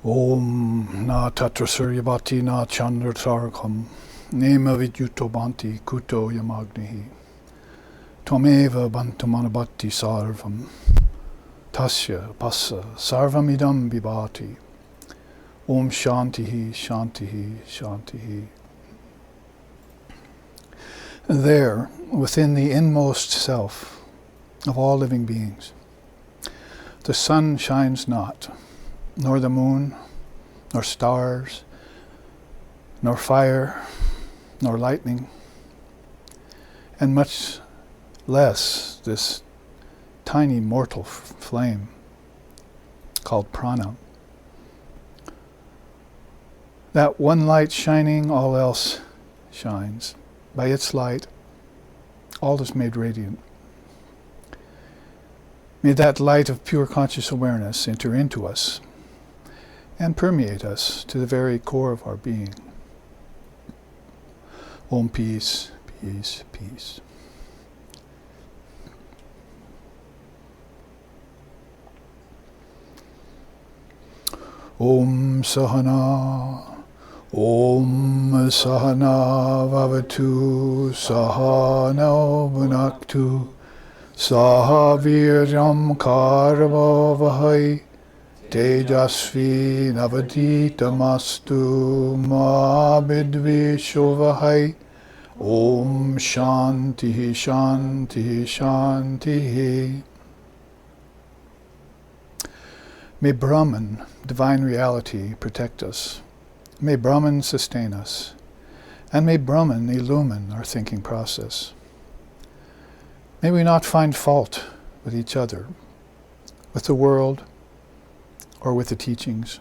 Om na tatra suryabhati na chandra tarakam nema vidyuto bhanti kuto yamagnihi tvameva bantumanabhati sarvam tasya passa sarvamidam vibhati. Om shantihi shantihi shantihi. There, within the inmost self of all living beings, the sun shines not, nor the moon, nor stars, nor fire, nor lightning, and much less this tiny mortal flame called prana. That one light shining, all else shines. By its light, all is made radiant. May that light of pure conscious awareness enter into us and permeate us to the very core of our being. Om peace, peace, peace. Om Sahana, Om Sahana Vavatu, Sahana Bhunaktu, Sahaviryam Karavavahai, Tejasvi Navaditamastu Ma Bidvishovahai. Om Shantihi Shantihi Shantihi. May Brahman, divine reality, protect us. May Brahman sustain us. And may Brahman illumine our thinking process. May we not find fault with each other, with the world, or with the teachings.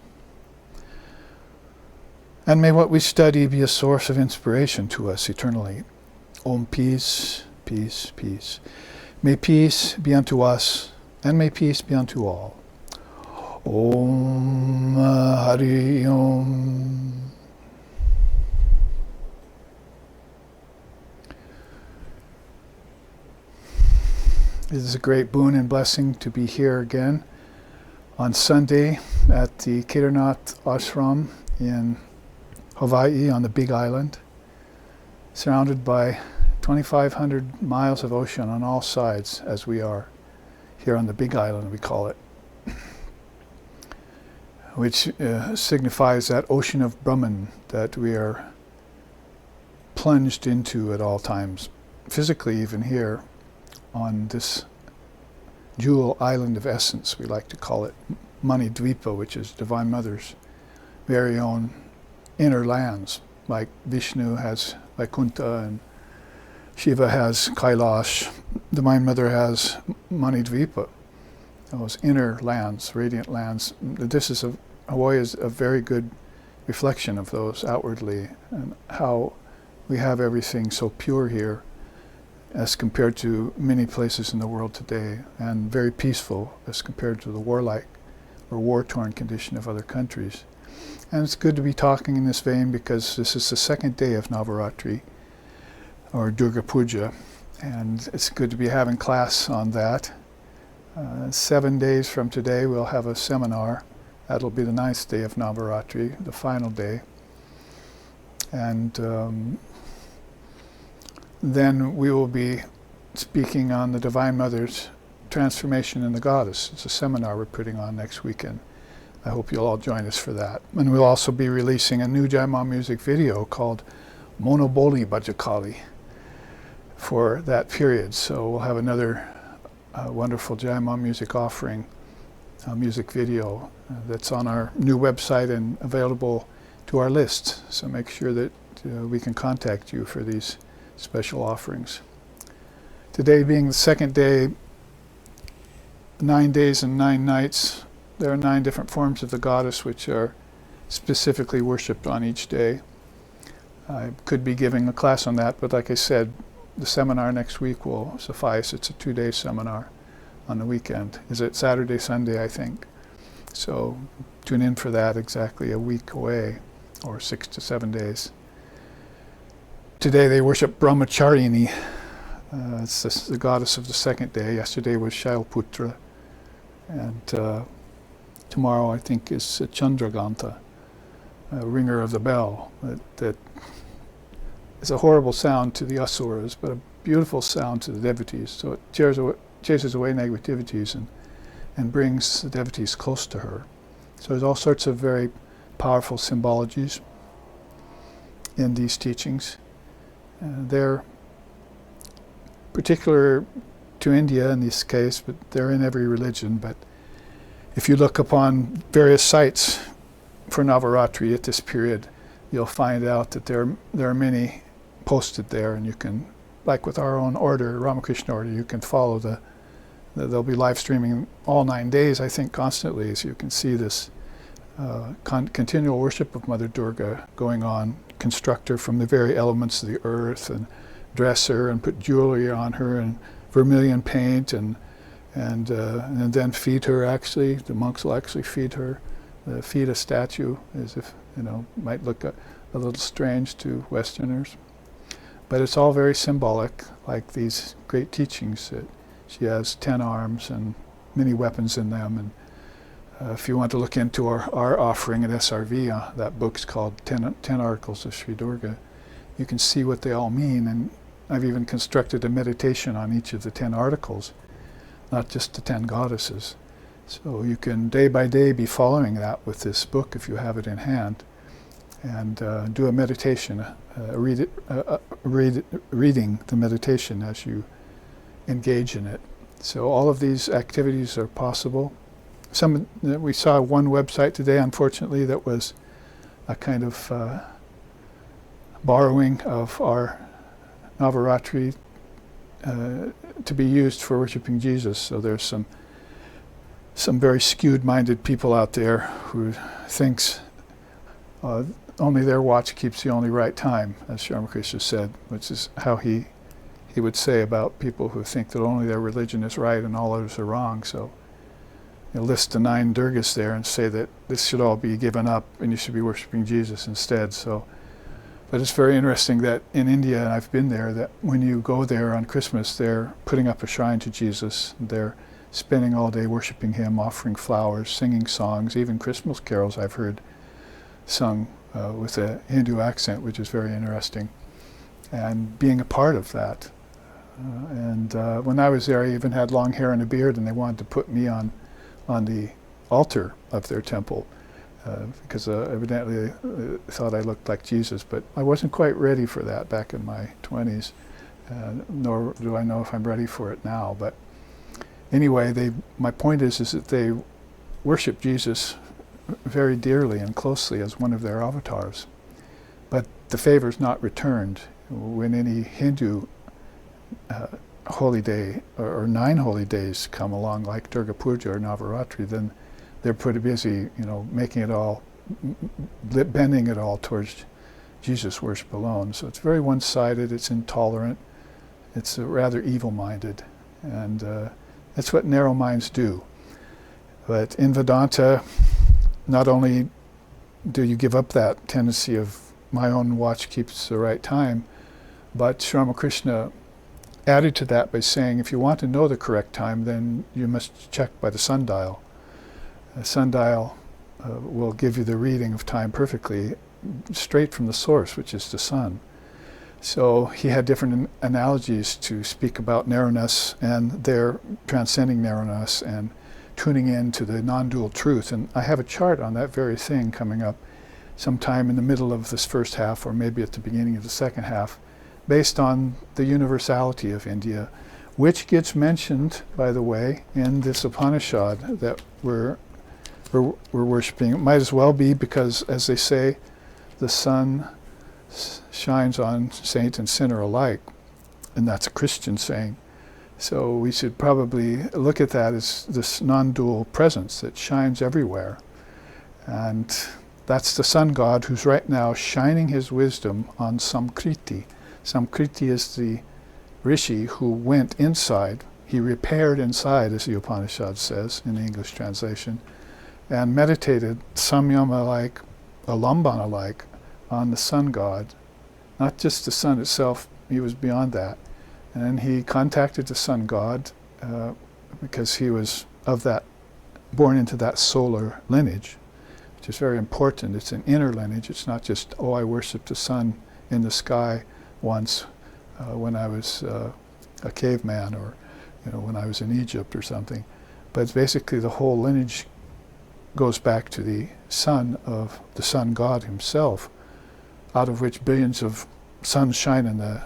And may what we study be a source of inspiration to us eternally. Om peace, peace, peace. May peace be unto us, and may peace be unto all. Om Hari Om. It is a great boon and blessing to be here again on Sunday at the Kedarnath Ashram in Hawaii on the Big Island, surrounded by 2,500 miles of ocean on all sides, as we are here on the Big Island, we call it, which signifies that ocean of Brahman that we are plunged into at all times, physically even here on this jewel island of essence, we like to call it, Mani Dvipa, which is Divine Mother's very own inner lands, like Vishnu has Vaikuntha and Shiva has Kailash. Divine Mother has Mani Dvipa, those inner lands, radiant lands. Hawaii is a very good reflection of those outwardly, and how we have everything so pure here as compared to many places in the world today, and very peaceful as compared to the warlike or war-torn condition of other countries. And it's good to be talking in this vein because this is the second day of Navaratri, or Durga Puja, and it's good to be having class on that. 7 days from today we'll have a seminar. That'll be the 9th day of Navaratri, the final day. And then we will be speaking on the Divine Mother's transformation in the goddess. It's a seminar we're putting on next weekend. I hope you'll all join us for that. And we'll also be releasing a new Jaima music video called Monoboli Bhajakali for that period. So we'll have another wonderful Jaima music offering, music video that's on our new website and available to our list. So make sure that we can contact you for these special offerings. Today being the second day, 9 days and 9 nights, there are 9 different forms of the goddess which are specifically worshipped on each day. I could be giving a class on that, but like I said, the seminar next week will suffice. It's a 2-day seminar on the weekend. Is it Saturday, Sunday, I think. So tune in for that, exactly a week away, or 6 to 7 days. Today they worship Brahmacharini. It's the goddess of the second day. Yesterday was Shailputra. And tomorrow I think is Chandraganta, ringer of the bell. That is a horrible sound to the asuras, but a beautiful sound to the devotees. So it chases away negativities and brings the devotees close to her. So there's all sorts of very powerful symbologies in these teachings. They're particular to India in this case, but they're in every religion. But if you look upon various sites for Navaratri at this period, you'll find out that there are many posted there, and you can, like with our own order, Ramakrishna order, you can follow they'll be live streaming all 9 days, I think, constantly, so you can see this continual worship of Mother Durga going on. Construct her from the very elements of the earth, and dress her and put jewelry on her and vermilion paint, and then feed her. Actually, the monks will actually feed her, feed a statue, as if, might look a little strange to Westerners. But it's all very symbolic, like these great teachings. That she has 10 arms and many weapons in them. And if you want to look into our offering at SRV, that book's called 10 Articles of Sri Durga, you can see what they all mean. And I've even constructed a meditation on each of the 10 articles, not just the 10 goddesses. So you can day by day be following that with this book if you have it in hand, and do a meditation, reading the meditation as you engage in it. So all of these activities are possible. We saw one website today, unfortunately, that was a kind of borrowing of our Navaratri to be used for worshiping Jesus. So there's some very skewed-minded people out there who thinks only their watch keeps the only right time, as Sri Ramakrishna said, which is how he would say about people who think that only their religion is right and all others are wrong. So you list the 9 Durgas there and say that this should all be given up and you should be worshiping Jesus instead. So, but it's very interesting that in India, and I've been there, that when you go there on Christmas, they're putting up a shrine to Jesus. They're spending all day worshiping him, offering flowers, singing songs, even Christmas carols I've heard sung with a Hindu accent, which is very interesting, and being a part of that. When I was there, I even had long hair and a beard, and they wanted to put me on the altar of their temple because evidently they thought I looked like Jesus, but I wasn't quite ready for that back in my 20s, nor do I know if I'm ready for it now. But anyway, my point is that they worship Jesus very dearly and closely as one of their avatars. But the favor is not returned. When any Hindu holy day or 9 holy days come along, like Durga Puja or Navaratri, then they're pretty busy, making it all, bending it all towards Jesus worship alone. So it's very one-sided, it's intolerant, it's rather evil-minded, and that's what narrow minds do. But in Vedanta, not only do you give up that tendency of my own watch keeps the right time, but Sri Ramakrishna added to that by saying, if you want to know the correct time, then you must check by the sundial. A sundial will give you the reading of time perfectly, straight from the source, which is the sun. So he had different analogies to speak about narrowness and their transcending narrowness and tuning in to the non-dual truth. And I have a chart on that very thing coming up sometime in the middle of this first half, or maybe at the beginning of the second half, based on the universality of India, which gets mentioned, by the way, in this Upanishad that we're worshiping. It might as well be because, as they say, the sun shines on saint and sinner alike, and that's a Christian saying. So we should probably look at that as this non-dual presence that shines everywhere. And that's the sun god who's right now shining his wisdom on Samkriti. Samkriti is the rishi who went inside. He repaired inside, as the Upanishad says in the English translation, and meditated samyama-like, alambana-like, on the sun god. Not just the sun itself, he was beyond that. And he contacted the sun god because he was of that born into that solar lineage, which is very important. It's an inner lineage. It's not just, oh, I worshiped the sun in the sky once when I was a caveman, or when I was in Egypt or something. But it's basically the whole lineage goes back to the sun God himself, out of which billions of suns shine in the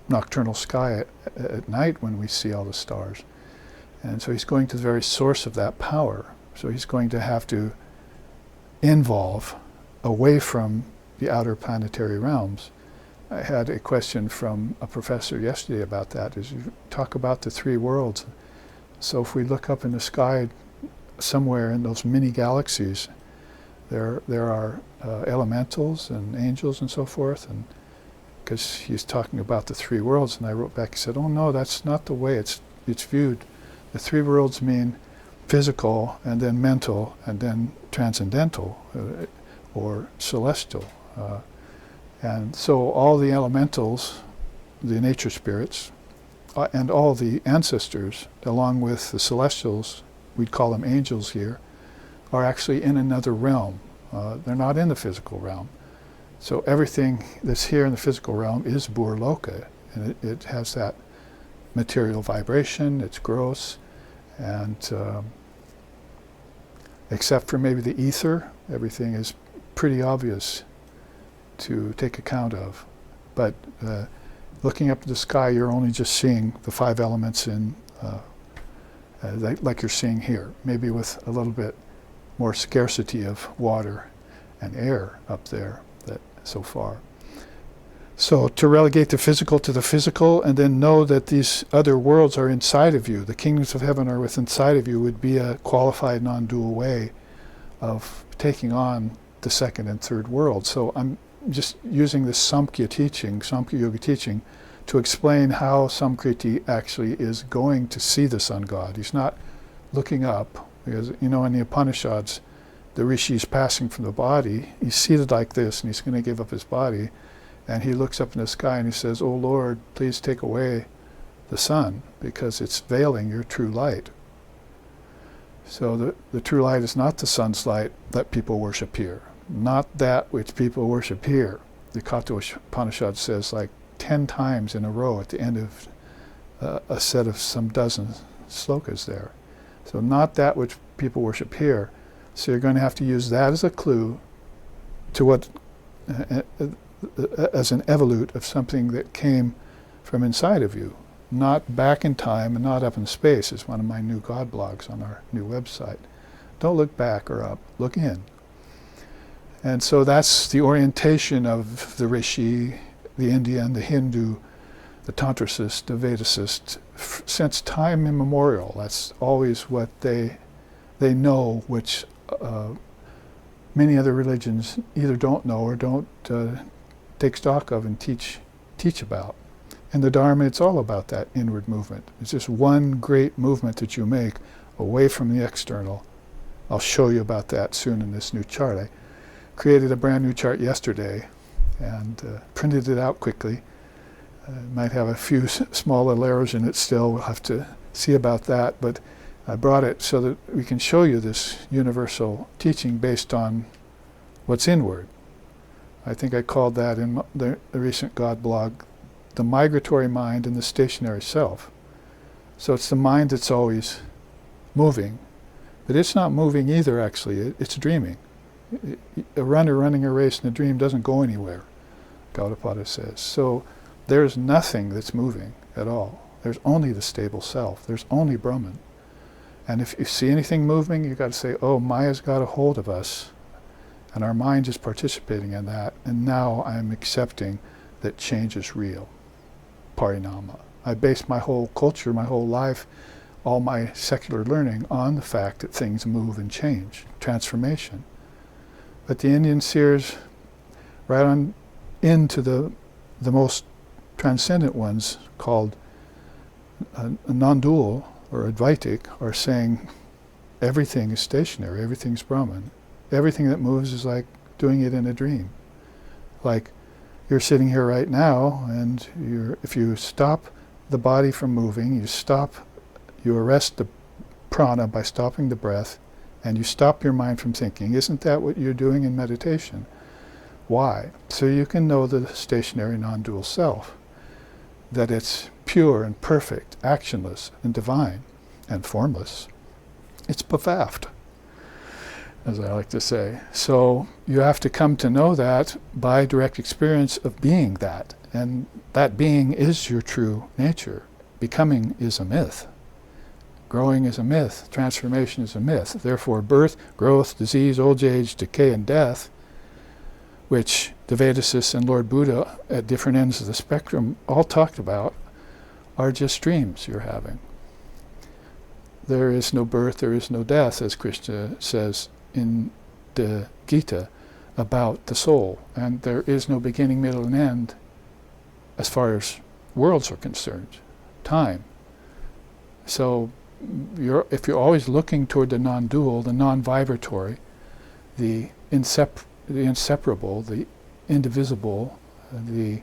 nocturnal sky at night when we see all the stars. And so he's going to the very source of that power. So he's going to have to involve away from the outer planetary realms. I had a question from a professor yesterday about that, is you talk about the three worlds. So if we look up in the sky somewhere in those mini galaxies, there are elementals and angels and so forth, and because he's talking about the three worlds, and I wrote back, he said, oh no, that's not the way it's viewed. The three worlds mean physical, and then mental, and then transcendental, or celestial. And so all the elementals, the nature spirits, and all the ancestors, along with the celestials, we'd call them angels here, are actually in another realm. They're not in the physical realm. So everything that's here in the physical realm is Burloka, and it has that material vibration, it's gross, and except for maybe the ether, everything is pretty obvious to take account of. But looking up to the sky, you're only just seeing the five elements in, like you're seeing here, maybe with a little bit more scarcity of water and air up there so far. So to relegate the physical to the physical, and then know that these other worlds are inside of you, the kingdoms of heaven are within inside of you, would be a qualified non-dual way of taking on the second and third world. So I'm just using this Samkhya Yoga teaching, to explain how Samkriti actually is going to see the sun god. He's not looking up, because in the Upanishads, the rishi is passing from the body. He's seated like this, and he's going to give up his body, and he looks up in the sky and he says, "Oh Lord, please take away the sun, because it's veiling your true light." So the true light is not the sun's light that people worship here, not that which people worship here. The Katha Upanishad says like 10 times in a row at the end of a set of some dozen slokas there. So not that which people worship here. So you're going to have to use that as a clue to what, as an evolute of something that came from inside of you, not back in time and not up in space, is one of my new God blogs on our new website. Don't look back or up, look in. And so that's the orientation of the rishi, the Indian, the Hindu, the Tantricist, the Vedicist, since time immemorial. That's always what they know, which many other religions either don't know or don't take stock of and teach about. In the Dharma, it's all about that inward movement. It's just one great movement that you make away from the external. I'll show you about that soon in this new chart. I created a brand new chart yesterday and printed it out quickly. It might have a few small little errors in it still. We'll have to see about that. But I brought it so that we can show you this universal teaching based on what's inward. I think I called that in the recent God blog, the migratory mind and the stationary self. So it's the mind that's always moving, but it's not moving either, actually. It's dreaming. A runner running a race in a dream doesn't go anywhere, Gaudapada says. So there's nothing that's moving at all. There's only the stable self. There's only Brahman. And if you see anything moving, you've got to say, oh, Maya's got a hold of us, and our mind is participating in that, and now I'm accepting that change is real. Parinama. I base my whole culture, my whole life, all my secular learning on the fact that things move and change, transformation. But the Indian seers, right on into the most transcendent ones, called non-dual or Advaitic, are saying everything is stationary, everything's Brahman. Everything that moves is like doing it in a dream. Like you're sitting here right now, and if you stop the body from moving, you arrest the prana by stopping the breath, and you stop your mind from thinking. Isn't that what you're doing in meditation? Why? So you can know the stationary non-dual self, that it's pure and perfect, actionless and divine and formless. It's bevaft, as I like to say. So you have to come to know that by direct experience of being that. And that being is your true nature. Becoming is a myth. Growing is a myth. Transformation is a myth. Therefore, birth, growth, disease, old age, decay, and death, which the Vedasists and Lord Buddha at different ends of the spectrum all talked about, are just dreams you're having. There is no birth, there is no death, as Krishna says in the Gita about the soul. And there is no beginning, middle, and end as far as worlds are concerned. Time. So if you're always looking toward the non-dual, the non-vibratory, the inseparable, the indivisible, the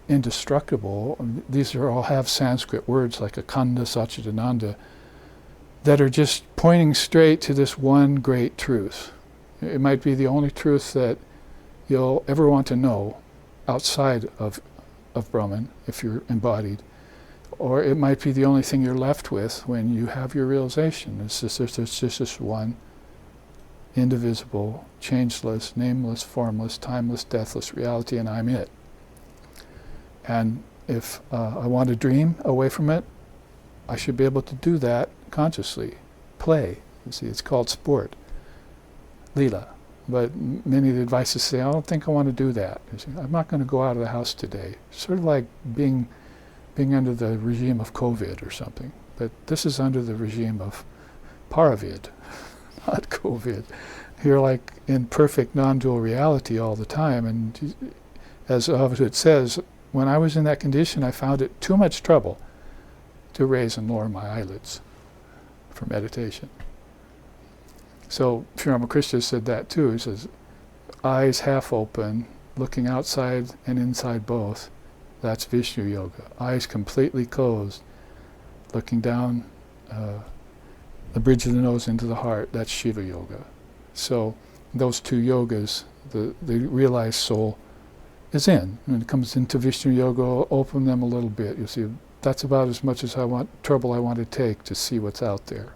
indestructible, these are all have Sanskrit words like Akanda, Satchidananda, that are just pointing straight to this one great truth. It might be the only truth that you'll ever want to know outside of Brahman, if you're embodied, or it might be the only thing you're left with when you have your realization. It's just this one indivisible, changeless, nameless, formless, timeless, deathless reality, and I'm it. And if I want to dream away from it, I should be able to do that consciously. Play. You see, it's called sport. Leela. But many of the advices say, I don't think I want to do that. You see, I'm not going to go out of the house today. Sort of like being under the regime of COVID or something. But this is under the regime of Paravid, not COVID. You're like in perfect non-dual reality all the time. And as it says, when I was in that condition, I found it too much trouble to raise and lower my eyelids for meditation. So Sri Ramakrishna said that too. He says, eyes half open, looking outside and inside both, that's Vishnu Yoga. Eyes completely closed, looking down the bridge of the nose into the heart, that's Shiva Yoga. So those two yogas, the realized soul is in. When it comes into Vishnu Yoga, open them a little bit. You see, that's about as much as I want to take to see what's out there.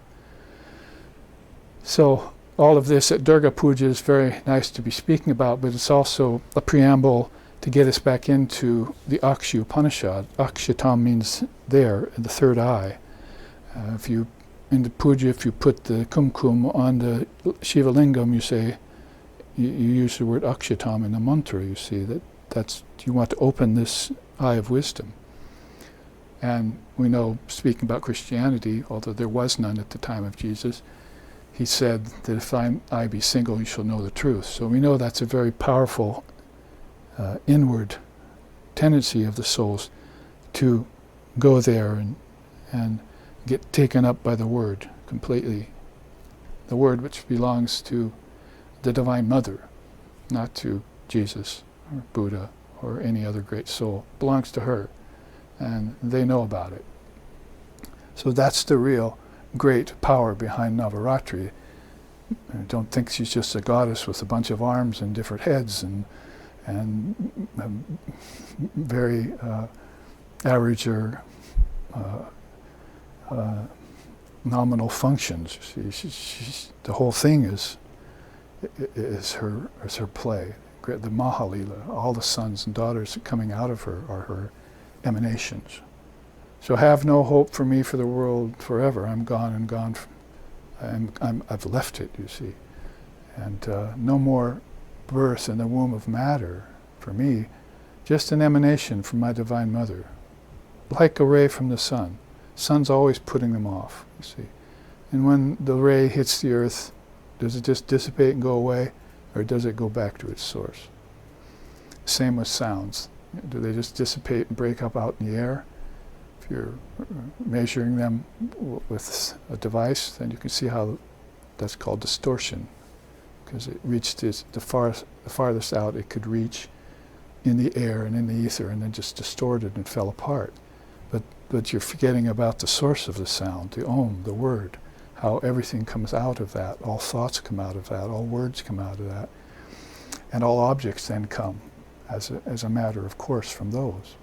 So all of this at Durga Puja is very nice to be speaking about, but it's also a preamble to get us back into the Akshi Upanishad. Akshatam means there, the third eye. In the puja, if you put the kumkum on the Shiva Lingam, you say, you use the word Akshatam in the mantra, you see, that's you want to open this eye of wisdom. And we know, speaking about Christianity, although there was none at the time of Jesus, he said that if thine eye be single, you shall know the truth. So we know that's a very powerful inward tendency of the souls to go there and get taken up by the Word completely. The Word which belongs to the Divine Mother, not to Jesus or Buddha or any other great soul. It belongs to her, and they know about it. So that's the real great power behind Navaratri. Don't think she's just a goddess with a bunch of arms and different heads and very average or nominal functions. She's the whole thing is her play. The Mahalila, all the sons and daughters coming out of her are her emanations. So have no hope for me for the world forever. I'm gone and gone. I've left it, you see. And no more birth in the womb of matter for me, just an emanation from my Divine Mother, like a ray from the sun. Sun's always putting them off, you see. And when the ray hits the earth, does it just dissipate and go away, or does it go back to its source? Same with sounds. Do they just dissipate and break up out in the air? If you're measuring them with a device, then you can see how that's called distortion, because it reached the farthest out it could reach in the air and in the ether, and then just distorted and fell apart. But you're forgetting about the source of the sound, the Om, the word, how everything comes out of that. All thoughts come out of that. All words come out of that. And all objects then come as a matter of course from those.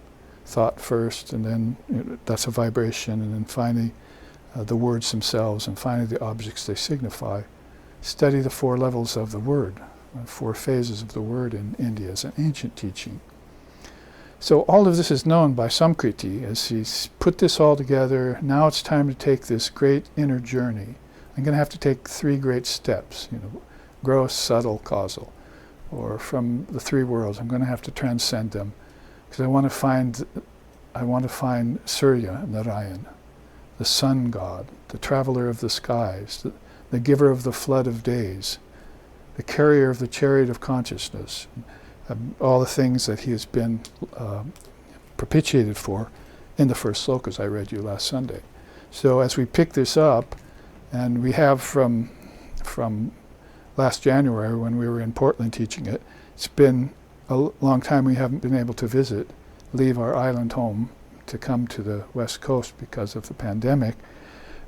Thought first, and then that's a vibration, and then finally the words themselves, and finally the objects they signify. Study the 4 levels of the word, 4 phases of the word in India as an ancient teaching. So all of this is known by Samkriti as he's put this all together. Now it's time to take this great inner journey. I'm going to have to take 3 great steps, gross, subtle, causal, or from the 3 worlds. I'm going to have to transcend them because I want to find Surya Narayan, the sun god, the traveler of the skies, the giver of the flood of days, the carrier of the chariot of consciousness, all the things that he has been propitiated for in the first slokas I read you last Sunday. So as we pick this up, and we have from last January when we were in Portland teaching it, it's been a long time we haven't been able to leave our island home to come to the West Coast because of the pandemic.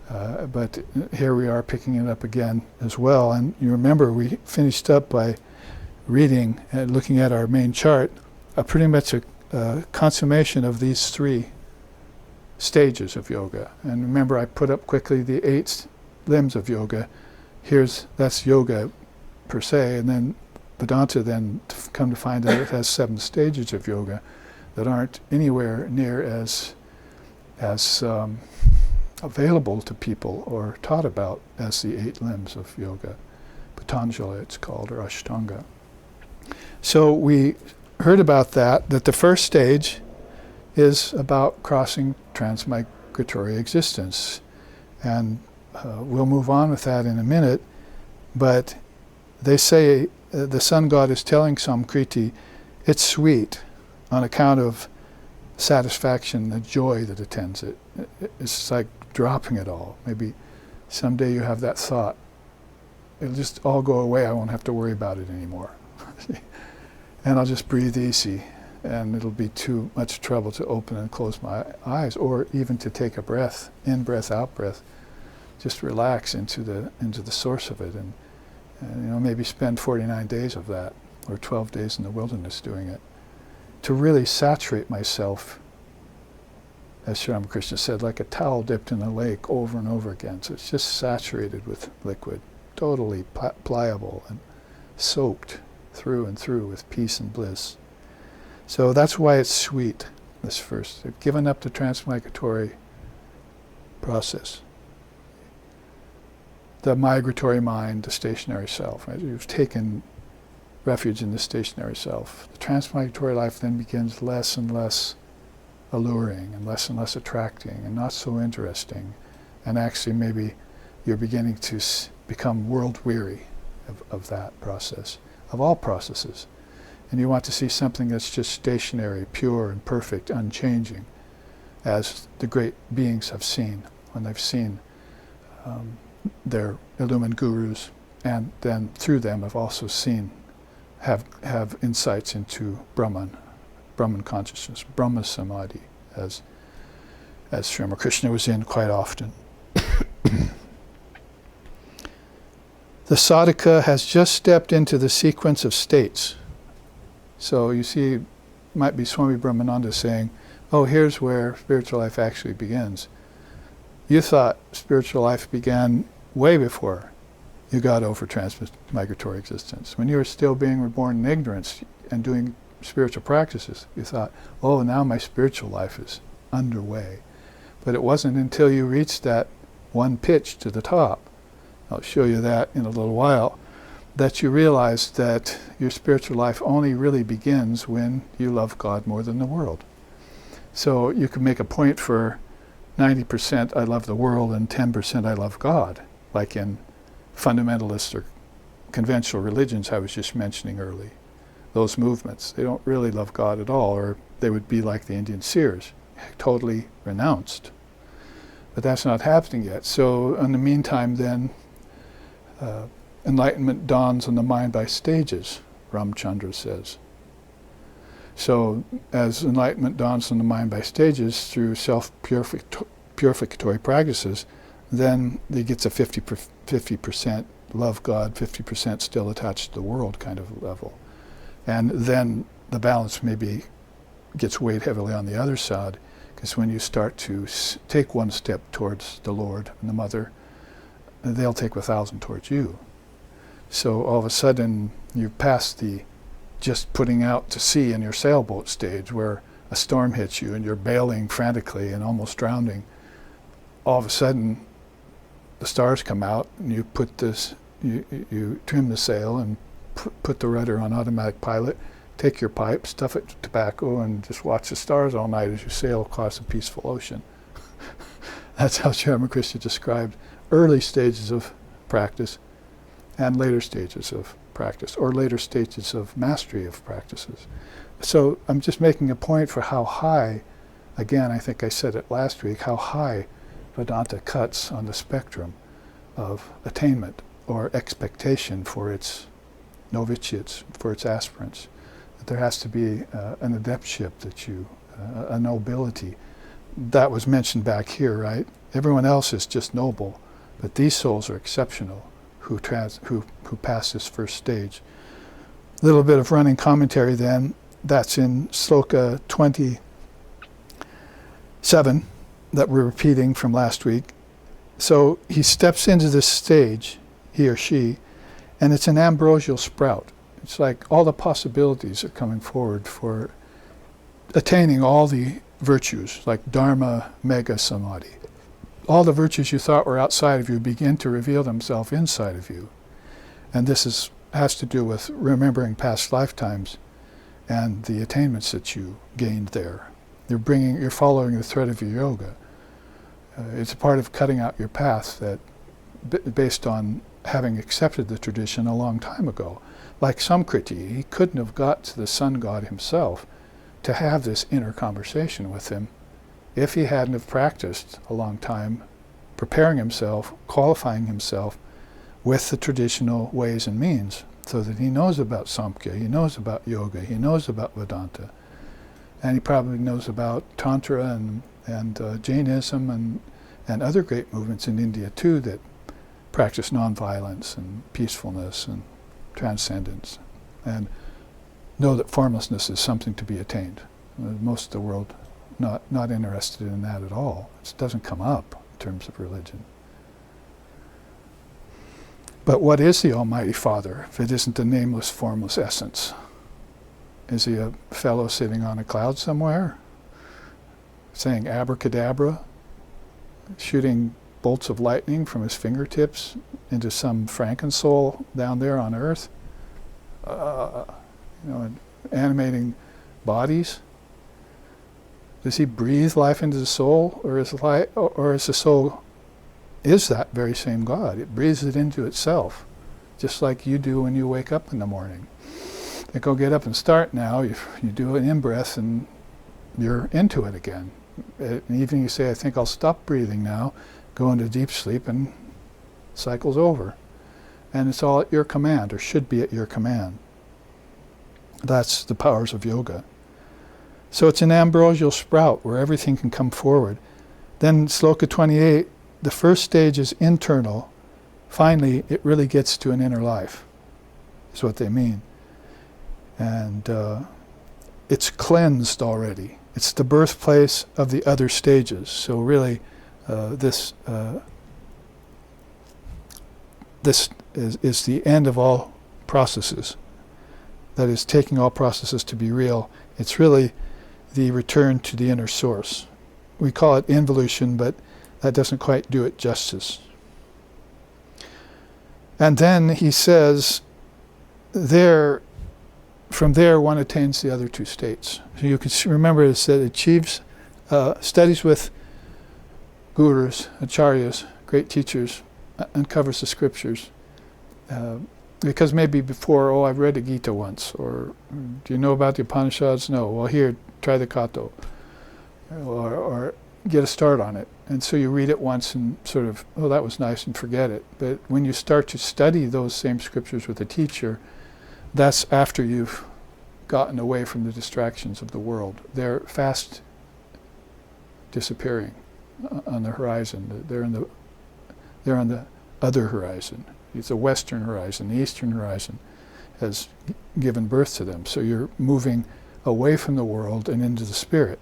But here we are picking it up again as well. And you remember we finished up by reading and looking at our main chart, pretty much a consummation of these 3 stages of yoga. And remember I put up quickly the 8 limbs of yoga. That's yoga per se, and then Vedanta then come to find out it has 7 stages of yoga that aren't anywhere near as available to people or taught about as the 8 limbs of yoga. Patanjali it's called, or Ashtanga. So we heard about that the first stage is about crossing transmigratory existence. And we'll move on with that in a minute, but they say the sun god is telling Samkriti it's sweet on account of satisfaction, the joy that attends it. It's like dropping it all. Maybe someday you have that thought, it'll just all go away, I won't have to worry about it anymore. And I'll just breathe easy, and it'll be too much trouble to open and close my eyes, or even to take a breath, in breath, out breath. Just relax into the source of it, and maybe spend 49 days of that, or 12 days in the wilderness doing it, to really saturate myself, as Sri Ramakrishna said, like a towel dipped in a lake over and over again. So it's just saturated with liquid, totally pliable and soaked through and through with peace and bliss. So that's why it's sweet, this first. They've given up the transmigratory process. The migratory mind, the stationary self. Right? You've taken refuge in the stationary self. The transmigratory life then begins less and less alluring and less attracting and not so interesting. And actually maybe you're beginning to become world weary of that process, of all processes. And you want to see something that's just stationary, pure and perfect, unchanging, as the great beings have seen when they've seen their illumined gurus, and then through them have also seen, have insights into Brahman consciousness, Brahma Samadhi, as Sri Ramakrishna was in quite often. The sadhaka has just stepped into the sequence of states. So you see, it might be Swami Brahmananda saying, oh, here's where spiritual life actually begins. You thought spiritual life began way before you got over transmigratory existence. When you were still being reborn in ignorance and doing spiritual practices, you thought, oh, now my spiritual life is underway. But it wasn't until you reached that one pitch to the top, I'll show you that in a little while, that you realized that your spiritual life only really begins when you love God more than the world. So you can make a point for 90% I love the world and 10% I love God, like in fundamentalist or conventional religions I was just mentioning early. Those movements, they don't really love God at all, or they would be like the Indian seers, totally renounced. But that's not happening yet. So in the meantime then, enlightenment dawns on the mind by stages, Ramchandra says. So as enlightenment dawns on the mind by stages through self-purificatory practices, then he gets a 50% love God, 50% still attached to the world kind of level. And then the balance maybe gets weighed heavily on the other side, because when you start to take one step towards the Lord and the Mother, they'll take 1,000 towards you. So all of a sudden you've passed the just putting out to sea in your sailboat stage where a storm hits you and you're bailing frantically and almost drowning. All of a sudden the stars come out and you put this, you trim the sail and put the rudder on automatic pilot, take your pipe, stuff it with tobacco, and just watch the stars all night as you sail across a peaceful ocean. That's how Sri Ramakrishna described early stages of practice and later stages of practice, or later stages of mastery of practices. So I'm just making a point for how high, again, I think I said it last week, how high Vedanta cuts on the spectrum of attainment or expectation for its novitiates, for its aspirants. That there has to be an adeptship, that a nobility. That was mentioned back here, right? Everyone else is just noble, but these souls are exceptional who pass this first stage. A little bit of running commentary then. That's in Sloka 27 that we're repeating from last week. So he steps into this stage, he or she, and it's an ambrosial sprout. It's like all the possibilities are coming forward for attaining all the virtues, like dharma, mega samadhi. All the virtues you thought were outside of you begin to reveal themselves inside of you. And this has to do with remembering past lifetimes and the attainments that you gained there. You're following the thread of your yoga. It's a part of cutting out your path that, based on having accepted the tradition a long time ago. Like Samkriti, he couldn't have got to the sun god himself to have this inner conversation with him if he hadn't have practiced a long time, preparing himself, qualifying himself with the traditional ways and means, so that he knows about Samkhya, he knows about yoga, he knows about Vedanta, and he probably knows about Tantra and Jainism and other great movements in India too that practice nonviolence and peacefulness and transcendence, and know that formlessness is something to be attained. Most of the world not interested in that at all. It doesn't come up in terms of religion. But what is the Almighty Father if it isn't a nameless, formless essence? Is he a fellow sitting on a cloud somewhere, saying abracadabra, shooting bolts of lightning from his fingertips into some Frankensoul down there on Earth, animating bodies? Does he breathe life into the soul, or is the soul is that very same God? It breathes it into itself, just like you do when you wake up in the morning. You go get up and start now. You do an in-breath and you're into it again. And even you say, I think I'll stop breathing now, go into deep sleep, and cycle's over. And it's all at your command, or should be at your command. That's the powers of yoga. So it's an ambrosial sprout where everything can come forward. Then Sloka 28, the first stage is internal. Finally, it really gets to an inner life, is what they mean. And it's cleansed already. It's the birthplace of the other stages. So really, this is the end of all processes. That is, taking all processes to be real. It's really the return to the inner source. We call it involution, but that doesn't quite do it justice. And then he says, from there one attains the other two states. So you can remember it said achieves, studies with gurus, acharyas, great teachers, uncovers the scriptures. Because maybe before, I've read the Gita once, or do you know about the Upanishads? No. Well, here, try the Kato, or get a start on it. And so you read it once and sort of, that was nice, and forget it. But when you start to study those same scriptures with a teacher, that's after you've gotten away from the distractions of the world. They're fast disappearing on the horizon. They're in the They're on the other horizon. It's the western horizon. The eastern horizon has given birth to them. So you're moving away from the world and into the spirit.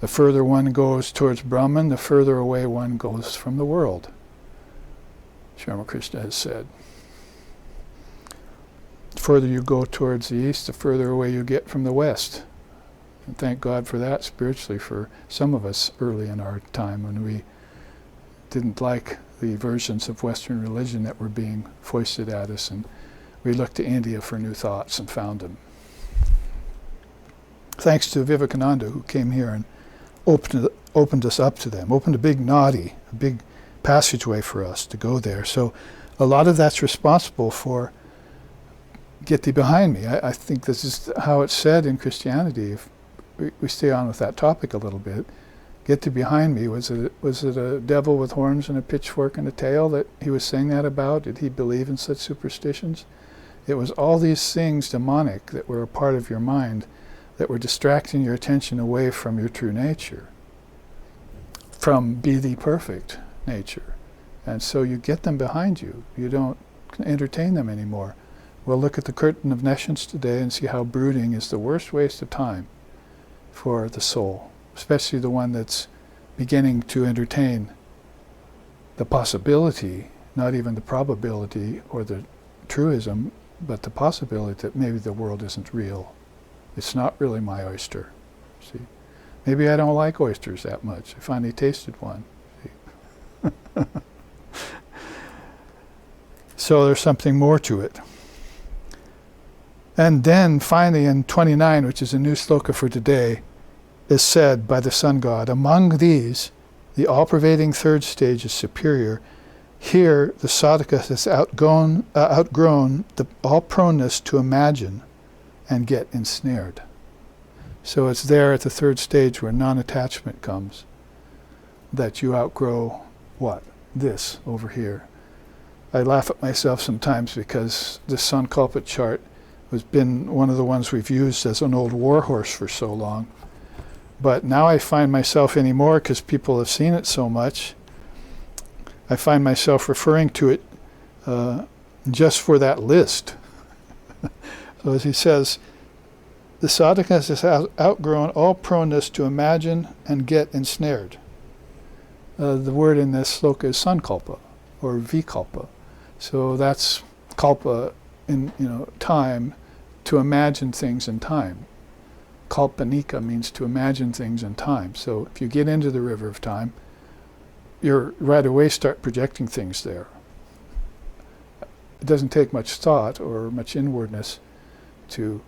The further one goes towards Brahman, the further away one goes from the world, Sri Ramakrishna has said. The further you go towards the east, the further away you get from the west. And thank God for that spiritually for some of us early in our time when we didn't like the versions of Western religion that were being foisted at us, and we looked to India for new thoughts and found them. Thanks to Vivekananda, who came here and opened us up to them, opened a big nadi, a big passageway for us to go there. So a lot of that's responsible for get thee behind me. I think this is how it's said in Christianity. If we stay on with that topic a little bit, get thee behind me. Was it a devil with horns and a pitchfork and a tail that he was saying that about? Did he believe in such superstitions? It was all these things demonic that were a part of your mind that were distracting your attention away from your true nature, from be thee perfect nature. And so you get them behind you. You don't entertain them anymore. We'll look at the curtain of nescience today and see how brooding is the worst waste of time for the soul, especially the one that's beginning to entertain the possibility, not even the probability or the truism, but the possibility that maybe the world isn't real. It's not really my oyster. See, maybe I don't like oysters that much. I finally tasted one. See? So there's something more to it. And then finally in 29, which is a new sloka for today, is said by the sun god, among these, the all-pervading third stage is superior. Here, the sadhaka has outgrown the all-proneness to imagine and get ensnared. So it's there at the third stage where non-attachment comes, that you outgrow what? This over here. I laugh at myself sometimes because the Sankalpa chart has been one of the ones we've used as an old war horse for so long. But now I find myself anymore, because people have seen it so much, I find myself referring to it just for that list. So as he says, the sadhaka has outgrown all proneness to imagine and get ensnared. The word in this sloka is sankalpa, or vikalpa. So that's kalpa in time, to imagine things in time. Kalpanika means to imagine things in time. So if you get into the river of time, you right away start projecting things there. It doesn't take much thought or much inwardness to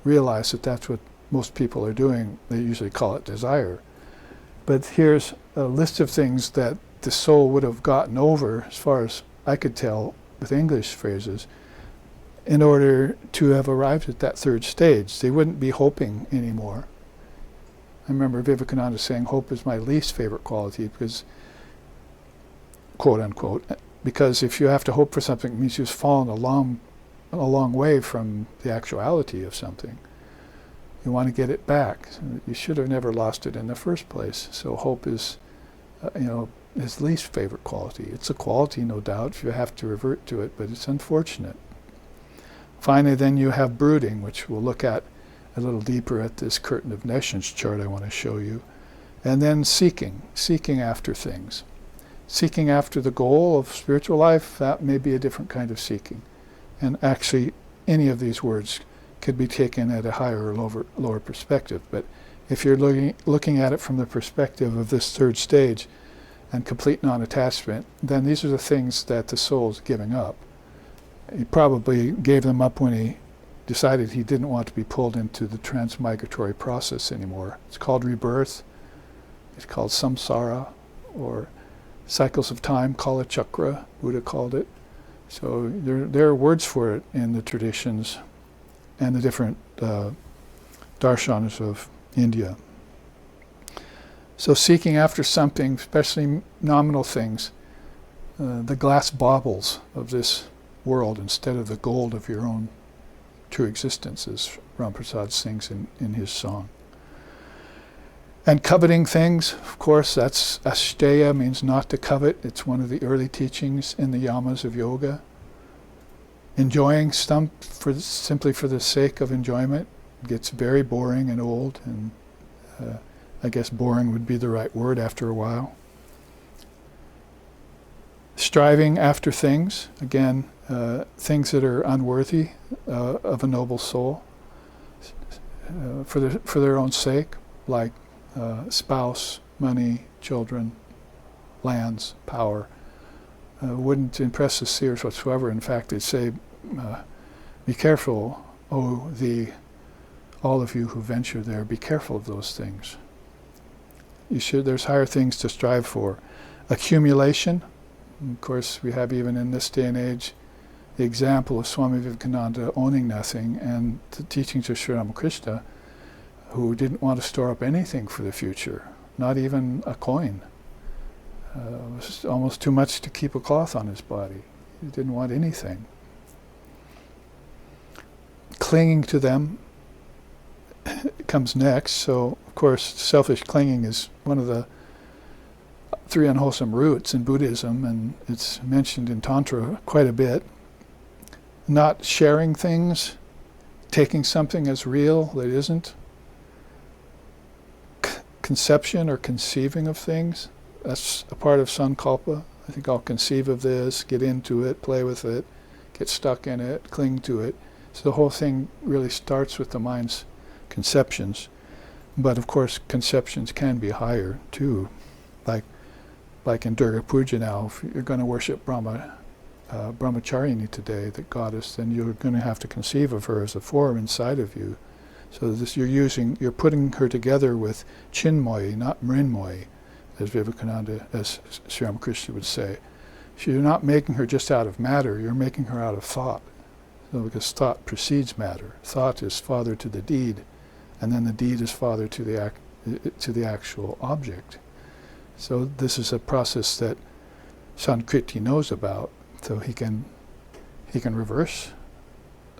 realize that that's what most people are doing. They usually call it desire. But here's a list of things that the soul would have gotten over, as far as I could tell with English phrases, in order to have arrived at that third stage. They wouldn't be hoping anymore. I remember Vivekananda saying, hope is my least favorite quality, because, quote unquote, because if you have to hope for something, it means you've fallen a long way from the actuality of something. You want to get it back. You should have never lost it in the first place. So hope is, his least favorite quality. It's a quality, no doubt, if you have to revert to it, but it's unfortunate. Finally, then you have brooding, which we'll look at a little deeper at this curtain of nescience chart I want to show you. And then seeking after things. Seeking after the goal of spiritual life, that may be a different kind of seeking. And actually, any of these words could be taken at a higher or lower perspective. But if you're looking at it from the perspective of this third stage and complete non-attachment, then these are the things that the soul's giving up. He probably gave them up when he decided he didn't want to be pulled into the transmigratory process anymore. It's called rebirth. It's called samsara, or cycles of time, kala chakra, Buddha called it. So there are words for it in the traditions and the different darshanas of India. So seeking after something, especially nominal things, the glass baubles of this world instead of the gold of your own true existence, as Ram Prasad sings in his song. And coveting things, of course, that's Ashteya, means not to covet. It's one of the early teachings in the yamas of yoga. Enjoying stuff simply for the sake of enjoyment gets very boring and old, and I guess boring would be the right word after a while. Striving after things, again, things that are unworthy of a noble soul for their own sake, like spouse, money, children, lands, power, wouldn't impress the seers whatsoever. In fact, they'd say, be careful, all of you who venture there, be careful of those things. There's higher things to strive for. Accumulation, of course, we have even in this day and age the example of Swami Vivekananda owning nothing, and the teachings of Sri Ramakrishna, who didn't want to store up anything for the future, not even a coin. It was almost too much to keep a cloth on his body. He didn't want anything. Clinging to them comes next. So, of course, selfish clinging is one of the 3 unwholesome roots in Buddhism, and it's mentioned in Tantra quite a bit. Not sharing things, taking something as real that isn't. Conception or conceiving of things, that's a part of sankalpa. I think I'll conceive of this, get into it, play with it, get stuck in it, cling to it. So the whole thing really starts with the mind's conceptions. But of course, conceptions can be higher too. Like in Durga Puja now, if you're going to worship Brahmacharini today, the goddess, then you're going to have to conceive of her as a form inside of you. So this you're putting her together with Chinmoy, not Mrinmoy, as Vivekananda, as Sri Ramakrishna would say. So you're not making her just out of matter, you're making her out of thought. So because thought precedes matter. Thought is father to the deed, and then the deed is father to the actual object. So this is a process that Sankriti knows about, so he can reverse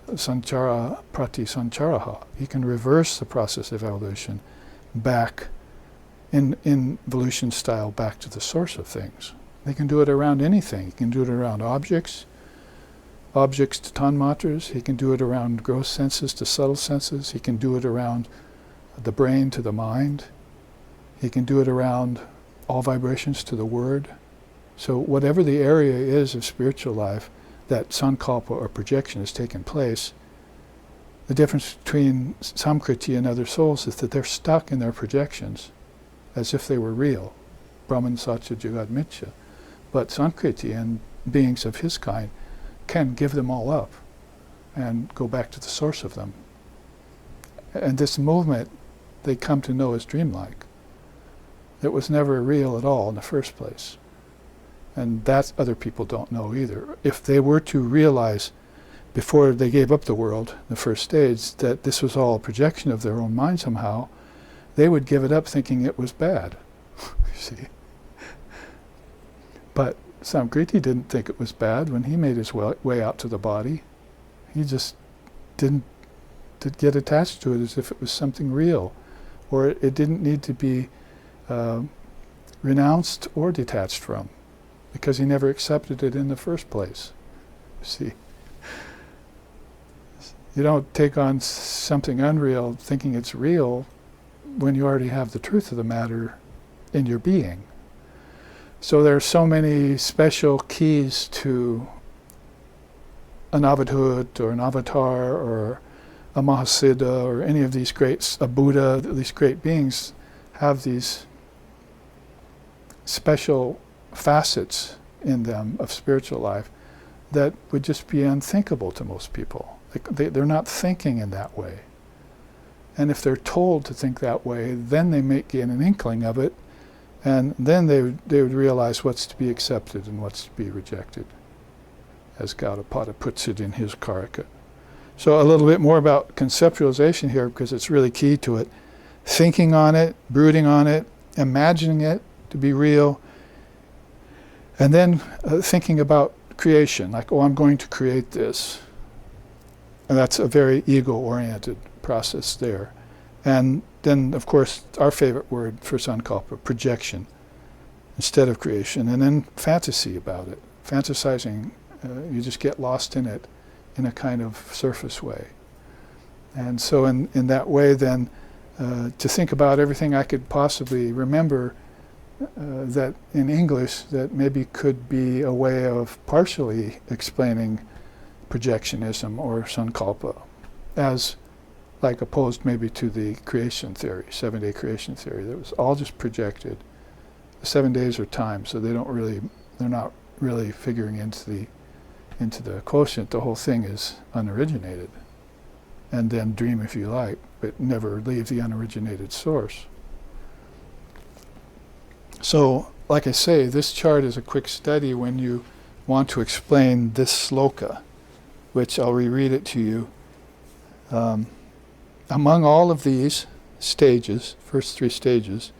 sanchara prati sancharaha. He can reverse the process of evolution back in involution style back to the source of things. He can do it around anything. He can do it around objects to tanmatras. He can do it around gross senses to subtle senses. He can do it around the brain to the mind. He can do it around all vibrations to the word. So whatever the area is of spiritual life that sankalpa or projection has taken place, the difference between Samkriti and other souls is that they're stuck in their projections as if they were real. Brahman Satya Jagad Mithya. But Sankriti and beings of his kind can give them all up and go back to the source of them. And this movement they come to know as dreamlike. It was never real at all in the first place. And that other people don't know either. If they were to realize before they gave up the world, the first stage, that this was all a projection of their own mind somehow, they would give it up thinking it was bad. You see? But Samkriti didn't think it was bad when he made his way out to the body. He just didn't get attached to it as if it was something real, or it didn't need to be renounced or detached from, because he never accepted it in the first place. You see? You don't take on something unreal thinking it's real when you already have the truth of the matter in your being. So there are so many special keys to an avadhut or an avatar or a mahasiddha or any of these great, a Buddha, these great beings have these special facets in them of spiritual life that would just be unthinkable to most people. They're not thinking in that way. And if they're told to think that way, then they may gain an inkling of it, and then they would realize what's to be accepted and what's to be rejected, as Gaudapada puts it in his Karika. So a little bit more about conceptualization here, because it's really key to it. Thinking on it, brooding on it, imagining it to be real, and then thinking about creation, like, oh, I'm going to create this. And that's a very ego-oriented process there. And then, of course, our favorite word for sankalpa, projection, instead of creation, and then fantasy about it. Fantasizing, you just get lost in it in a kind of surface way. And so in that way then, to think about everything I could possibly remember that in English that maybe could be a way of partially explaining projectionism or sankalpa, as like opposed maybe to the creation theory, 7-day creation theory, that was all just projected. The 7 days are time, so they're not really figuring into the quotient. The whole thing is unoriginated. And then dream if you like, but never leave the unoriginated source. So, like I say, this chart is a quick study when you want to explain this sloka, which I'll reread it to you. Among all of these stages, first 3 stages,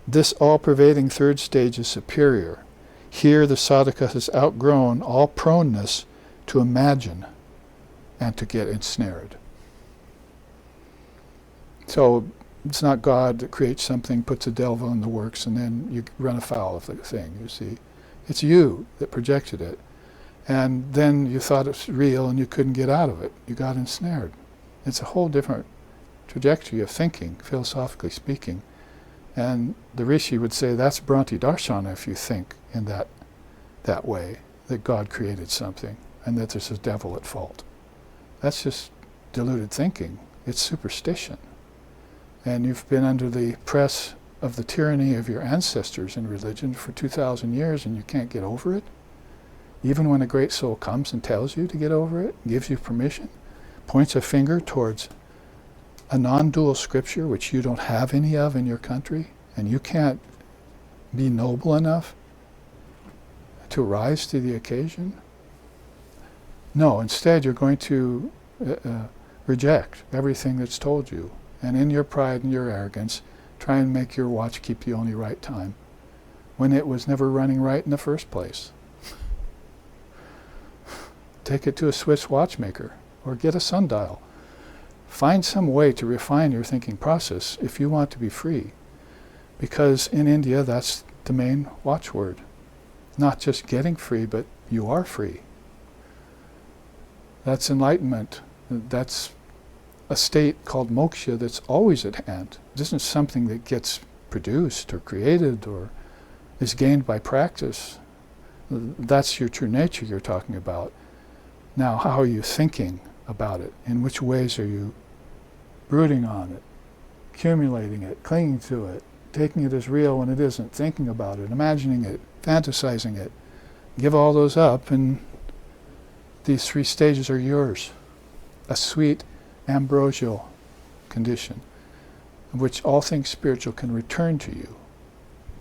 this all-pervading third stage is superior. Here the sadhaka has outgrown all proneness to imagine and to get ensnared. So it's not God that creates something, puts a devil in the works, and then you run afoul of the thing, you see. It's you that projected it. And then you thought it was real and you couldn't get out of it. You got ensnared. It's a whole different trajectory of thinking, philosophically speaking. And the rishi would say that's Bhranti Darshana if you think in that way, that God created something and that there's a devil at fault. That's just deluded thinking. It's superstition. And you've been under the press of the tyranny of your ancestors in religion for 2,000 years and you can't get over it? Even when a great soul comes and tells you to get over it, gives you permission, points a finger towards a non-dual scripture which you don't have any of in your country, and you can't be noble enough to rise to the occasion? No, instead you're going to reject everything that's told you, and in your pride and your arrogance, try and make your watch keep the only right time, when it was never running right in the first place. Take it to a Swiss watchmaker, or get a sundial. Find some way to refine your thinking process if you want to be free. Because in India, that's the main watchword. Not just getting free, but you are free. That's enlightenment. That's a state called moksha that's always at hand. It isn't something that gets produced or created or is gained by practice. That's your true nature you're talking about. Now, how are you thinking about it? In which ways are you brooding on it, accumulating it, clinging to it, taking it as real when it isn't, thinking about it, imagining it, fantasizing it? Give all those up and these 3 stages are yours. A sweet ambrosial condition in which all things spiritual can return to you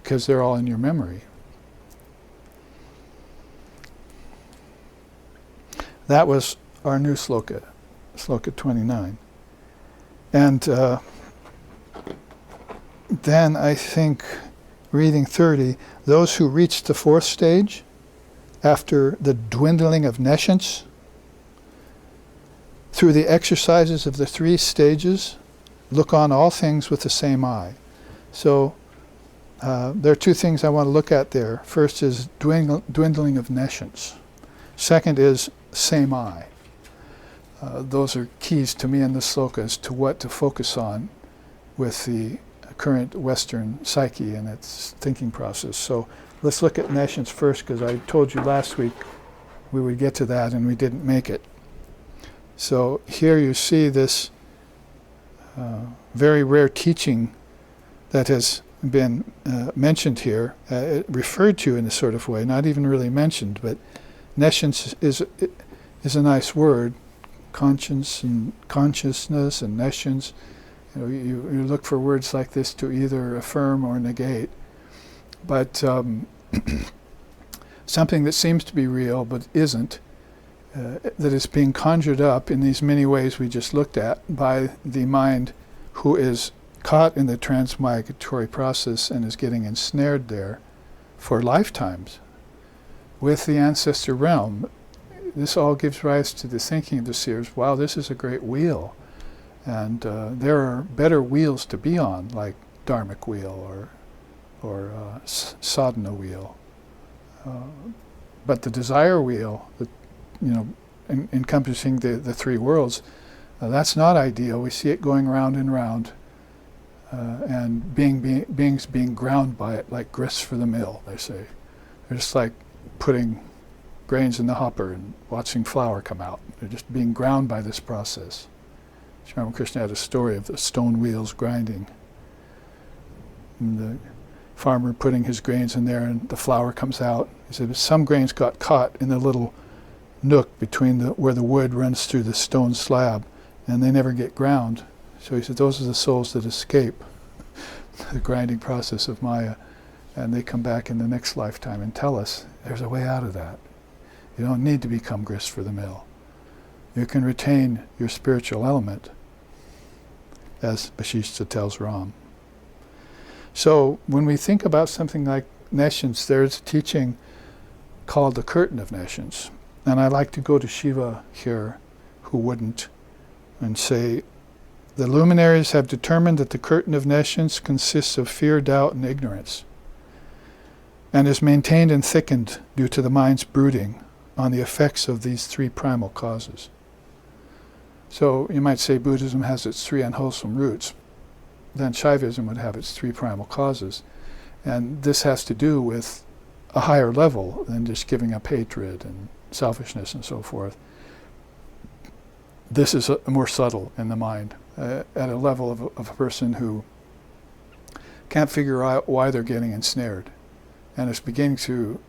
because they're all in your memory. That was our new sloka, sloka 29. And then I think, reading 30, those who reached the 4th stage, after the dwindling of nescience, through the exercises of the 3 stages, look on all things with the same eye. So there are 2 things I want to look at there. First is dwindling of nescience. Second is same eye. Those are keys to me in the sloka as to what to focus on with the current Western psyche and its thinking process. So let's look at nescience first, because I told you last week we would get to that and we didn't make it. So here you see this very rare teaching that has been mentioned here, referred to in a sort of way, not even really mentioned, but nescience is a nice word. Conscience and consciousness and nescience. You look for words like this to either affirm or negate. But something that seems to be real but isn't, that is being conjured up in these many ways we just looked at by the mind who is caught in the transmigratory process and is getting ensnared there for lifetimes with the ancestor realm. This all gives rise to the thinking of the seers, wow, this is a great wheel. And there are better wheels to be on, like dharmic wheel or sadhana wheel. But the desire wheel, encompassing the three worlds, that's not ideal. We see it going round and round, and beings being ground by it like grist for the mill, they say. They're just like putting grains in the hopper and watching flour come out. They're just being ground by this process. Sri Ramakrishna had a story of the stone wheels grinding, and the farmer putting his grains in there and the flour comes out. He said, some grains got caught in the little nook between where the wood runs through the stone slab, and they never get ground. So he said, those are the souls that escape the grinding process of Maya, and they come back in the next lifetime and tell us there's a way out of that. You don't need to become grist for the mill. You can retain your spiritual element, as Vasishtha tells Ram. So when we think about something like nescience, there's a teaching called the curtain of nescience. And I like to go to Shiva here, who wouldn't, and say, the luminaries have determined that the curtain of nescience consists of fear, doubt, and ignorance, and is maintained and thickened due to the mind's brooding on the effects of these three primal causes. So you might say Buddhism has its three unwholesome roots. Then Shaivism would have its three primal causes. And this has to do with a higher level than just giving up hatred and selfishness and so forth. This is more subtle in the mind, at a level of a person who can't figure out why they're getting ensnared, and is beginning to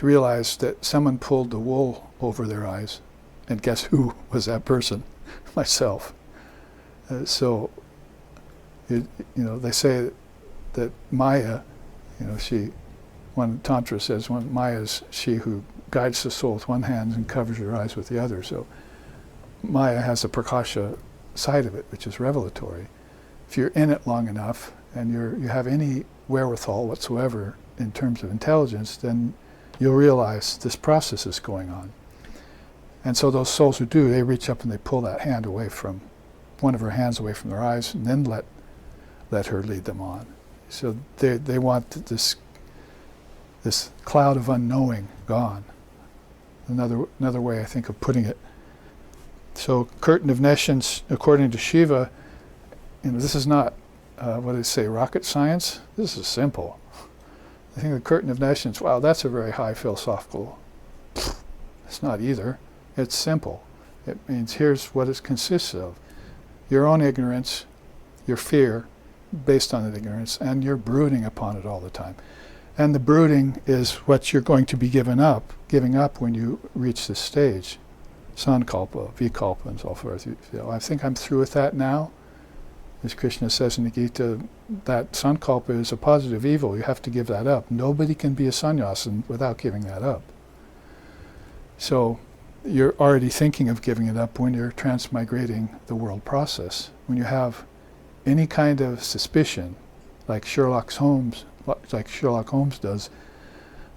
realize that someone pulled the wool over their eyes, and guess who was that person? Myself. They say that Maya, one Tantra says, Maya is she who guides the soul with one hand and covers your eyes with the other. So Maya has a prakasha side of it, which is revelatory. If you're in it long enough and you have any wherewithal whatsoever in terms of intelligence, then you'll realize this process is going on. And so those souls who do, they reach up and they pull that hand away from, one of her hands away from their eyes, and then let her lead them on. So they want this cloud of unknowing gone. Another way, I think, of putting it. So curtain of nescience, according to Shiva, this is not, what do they say, rocket science? This is simple. I think the curtain of nescience, wow, that's a very high philosophical. It's not either. It's simple. It means here's what it consists of. Your own ignorance, your fear, based on that ignorance, and you're brooding upon it all the time. And the brooding is what you're going to be giving up when you reach this stage. Sankalpa, Vikalpa, and so forth. I think I'm through with that now. As Krishna says in the Gita, that Sankalpa is a positive evil. You have to give that up. Nobody can be a sannyasin without giving that up. So you're already thinking of giving it up when you're transmigrating the world process. When you have any kind of suspicion, like Sherlock Holmes does,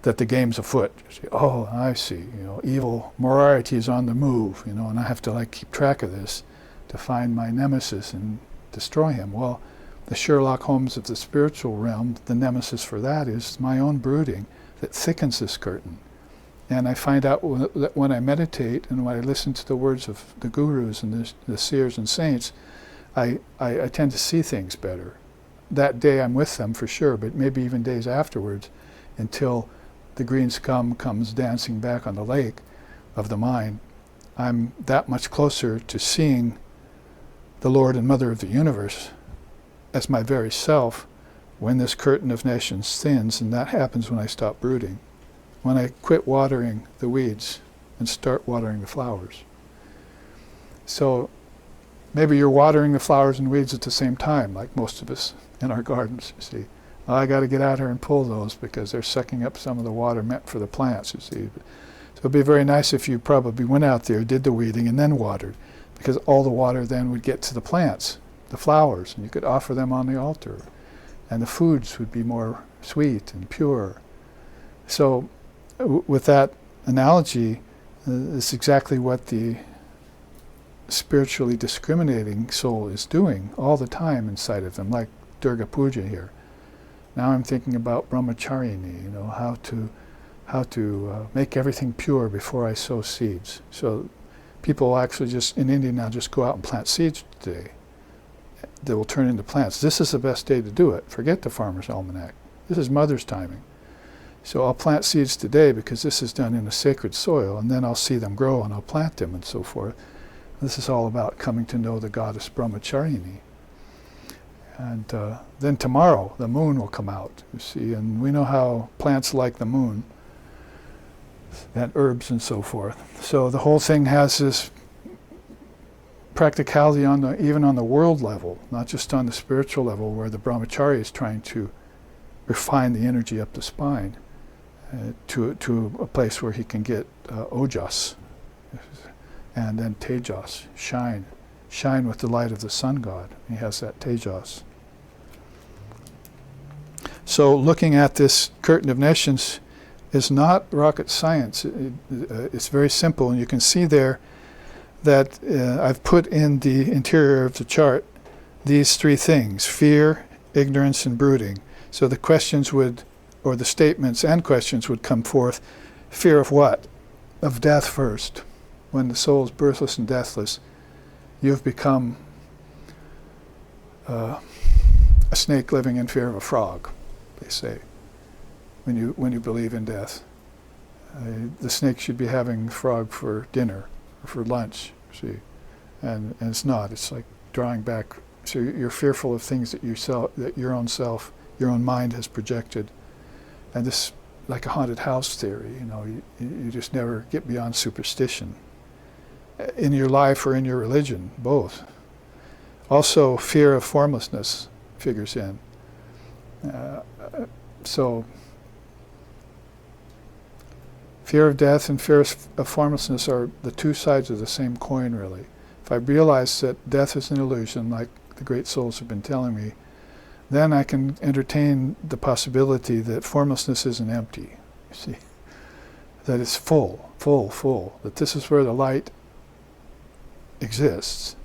that the game's afoot. You say, oh, I see. Evil Moriarty is on the move. And I have to keep track of this to find my nemesis and destroy him. Well, the Sherlock Holmes of the spiritual realm, the nemesis for that is my own brooding that thickens this curtain. And I find out that when I meditate and when I listen to the words of the gurus and the seers and saints, I tend to see things better. That day I'm with them for sure, but maybe even days afterwards, until the green scum comes dancing back on the lake of the mind, I'm that much closer to seeing the Lord and Mother of the universe as my very self when this curtain of nescience thins, and that happens when I stop brooding. When I quit watering the weeds and start watering the flowers. So maybe you're watering the flowers and weeds at the same time, like most of us in our gardens, you see. Well, I got to get out here and pull those because they're sucking up some of the water meant for the plants, you see. So it'd be very nice if you probably went out there, did the weeding, and then watered, because all the water then would get to the plants, the flowers, and you could offer them on the altar. And the foods would be more sweet and pure. So with that analogy, it's exactly what the spiritually discriminating soul is doing all the time inside of them, like Durga Puja here. Now I'm thinking about brahmacharini, how to make everything pure before I sow seeds. So people actually just, in India now, just go out and plant seeds today. They will turn into plants. This is the best day to do it. Forget the farmer's almanac. This is mother's timing. So I'll plant seeds today because this is done in a sacred soil, and then I'll see them grow and I'll plant them and so forth. This is all about coming to know the goddess Brahmacharini. And then tomorrow the moon will come out, you see, and we know how plants like the moon, and herbs and so forth. So the whole thing has this practicality even on the world level, not just on the spiritual level, where the brahmachari is trying to refine the energy up the spine to a place where he can get ojas, and then tejas, shine with the light of the sun god. He has that tejas. So looking at this curtain of nescience is not rocket science. It's very simple, and you can see there that I've put in the interior of the chart these three things: fear, ignorance, and brooding. So the questions would, or the statements and questions would come forth. Fear of what? Of death first. When the soul is birthless and deathless, you've become a snake living in fear of a frog, they say, when you believe in death. The snake should be having frog for dinner or for lunch, see, and it's not. It's like drawing back. So you're fearful of things that your own self, your own mind has projected, and this, like a haunted house theory. You just never get beyond superstition. In your life or in your religion, both. Also, fear of formlessness figures in. So, fear of death and fear of formlessness are the two sides of the same coin, really. If I realize that death is an illusion, like the great souls have been telling me, then I can entertain the possibility that formlessness isn't empty, you see. That it's full, that this is where the light exists.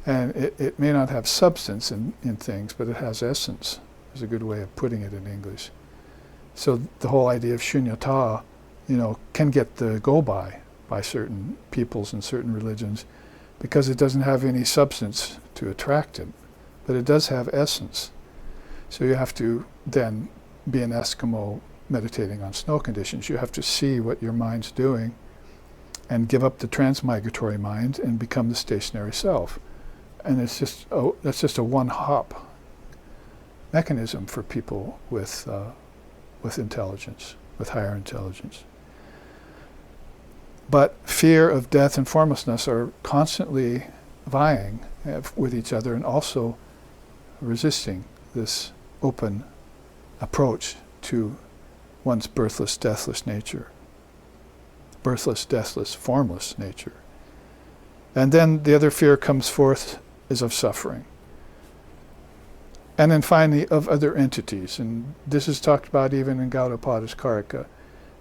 And it may not have substance in things, but it has essence, is a good way of putting it in English. So the whole idea of shunyata, can get the go-by certain peoples and certain religions, because it doesn't have any substance to attract it, but it does have essence. So you have to then be an Eskimo meditating on snow conditions. You have to see what your mind's doing and give up the transmigratory mind and become the stationary self. And that's just a one-hop mechanism for people with intelligence, with higher intelligence. But fear of death and formlessness are constantly vying with each other and also resisting this open approach to one's birthless, deathless nature. Birthless, deathless, formless nature. And then the other fear comes forth is of suffering. And then finally of other entities. And this is talked about even in Gaudapada's Karika.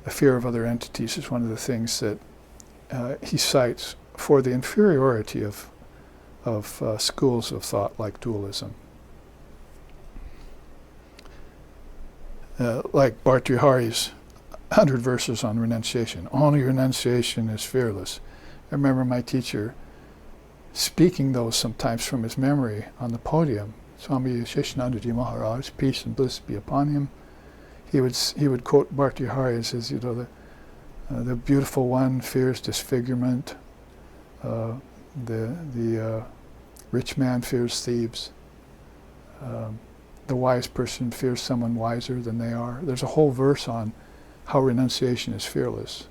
The fear of other entities is one of the things that he cites for the inferiority of schools of thought like dualism. Like Bhartrihari's 100 verses on renunciation. Only renunciation is fearless. I remember my teacher speaking those sometimes from his memory on the podium. Swami Sheshanandaji Maharaj, peace and bliss be upon him. He would quote Bhartrihari and says, the beautiful one fears disfigurement. The rich man fears thieves. The wise person fears someone wiser than they are. There's a whole verse on how renunciation is fearless.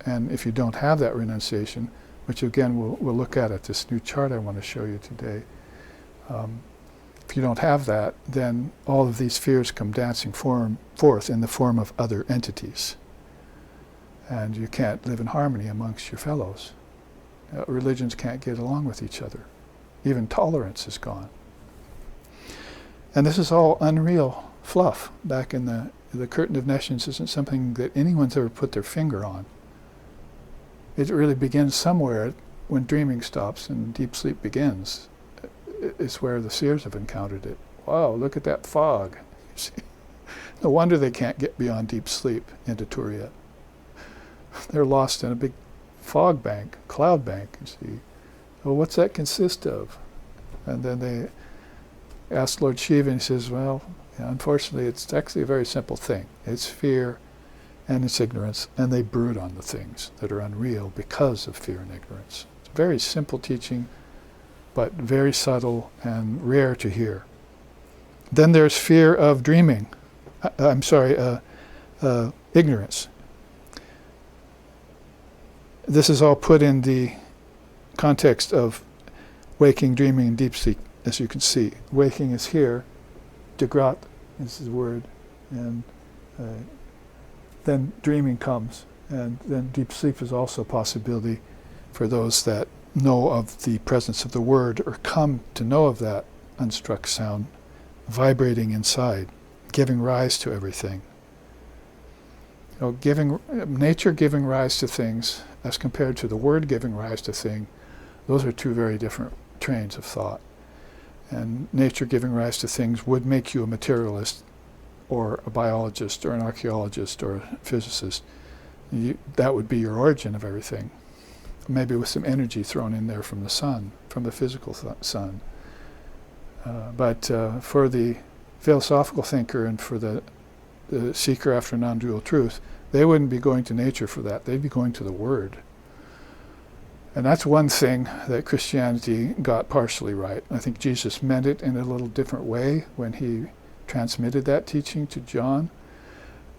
And if you don't have that renunciation, which again we'll look at this new chart I want to show you today, if you don't have that, then all of these fears come dancing forth in the form of other entities. And you can't live in harmony amongst your fellows. Religions can't get along with each other. Even tolerance is gone. And this is all unreal fluff. Back in the curtain of nescience isn't something that anyone's ever put their finger on. It really begins somewhere when dreaming stops and deep sleep begins, it's where the seers have encountered it. Wow, look at that fog. You see? No wonder they can't get beyond deep sleep into Turiya. They're lost in a big fog bank, cloud bank, you see. Well, what's that consist of? And then they asked Lord Shiva, and he says, well, unfortunately, it's actually a very simple thing. It's fear and it's ignorance, and they brood on the things that are unreal because of fear and ignorance. It's a very simple teaching, but very subtle and rare to hear. Then there's fear of dreaming. Ignorance. This is all put in the context of waking, dreaming, and deep sleep, as you can see. Waking is here, degrat is the word, and then dreaming comes, and then deep sleep is also a possibility for those that know of the presence of the word or come to know of that unstruck sound vibrating inside, giving rise to everything. Nature giving rise to things as compared to the word giving rise to thing, those are two very different trains of thought. And nature giving rise to things would make you a materialist or a biologist or an archaeologist or a physicist. That would be your origin of everything. Maybe with some energy thrown in there from the sun, from the physical sun. But for the philosophical thinker and for the seeker after non-dual truth, they wouldn't be going to nature for that. They'd be going to the Word. And that's one thing that Christianity got partially right. I think Jesus meant it in a little different way when he transmitted that teaching to John.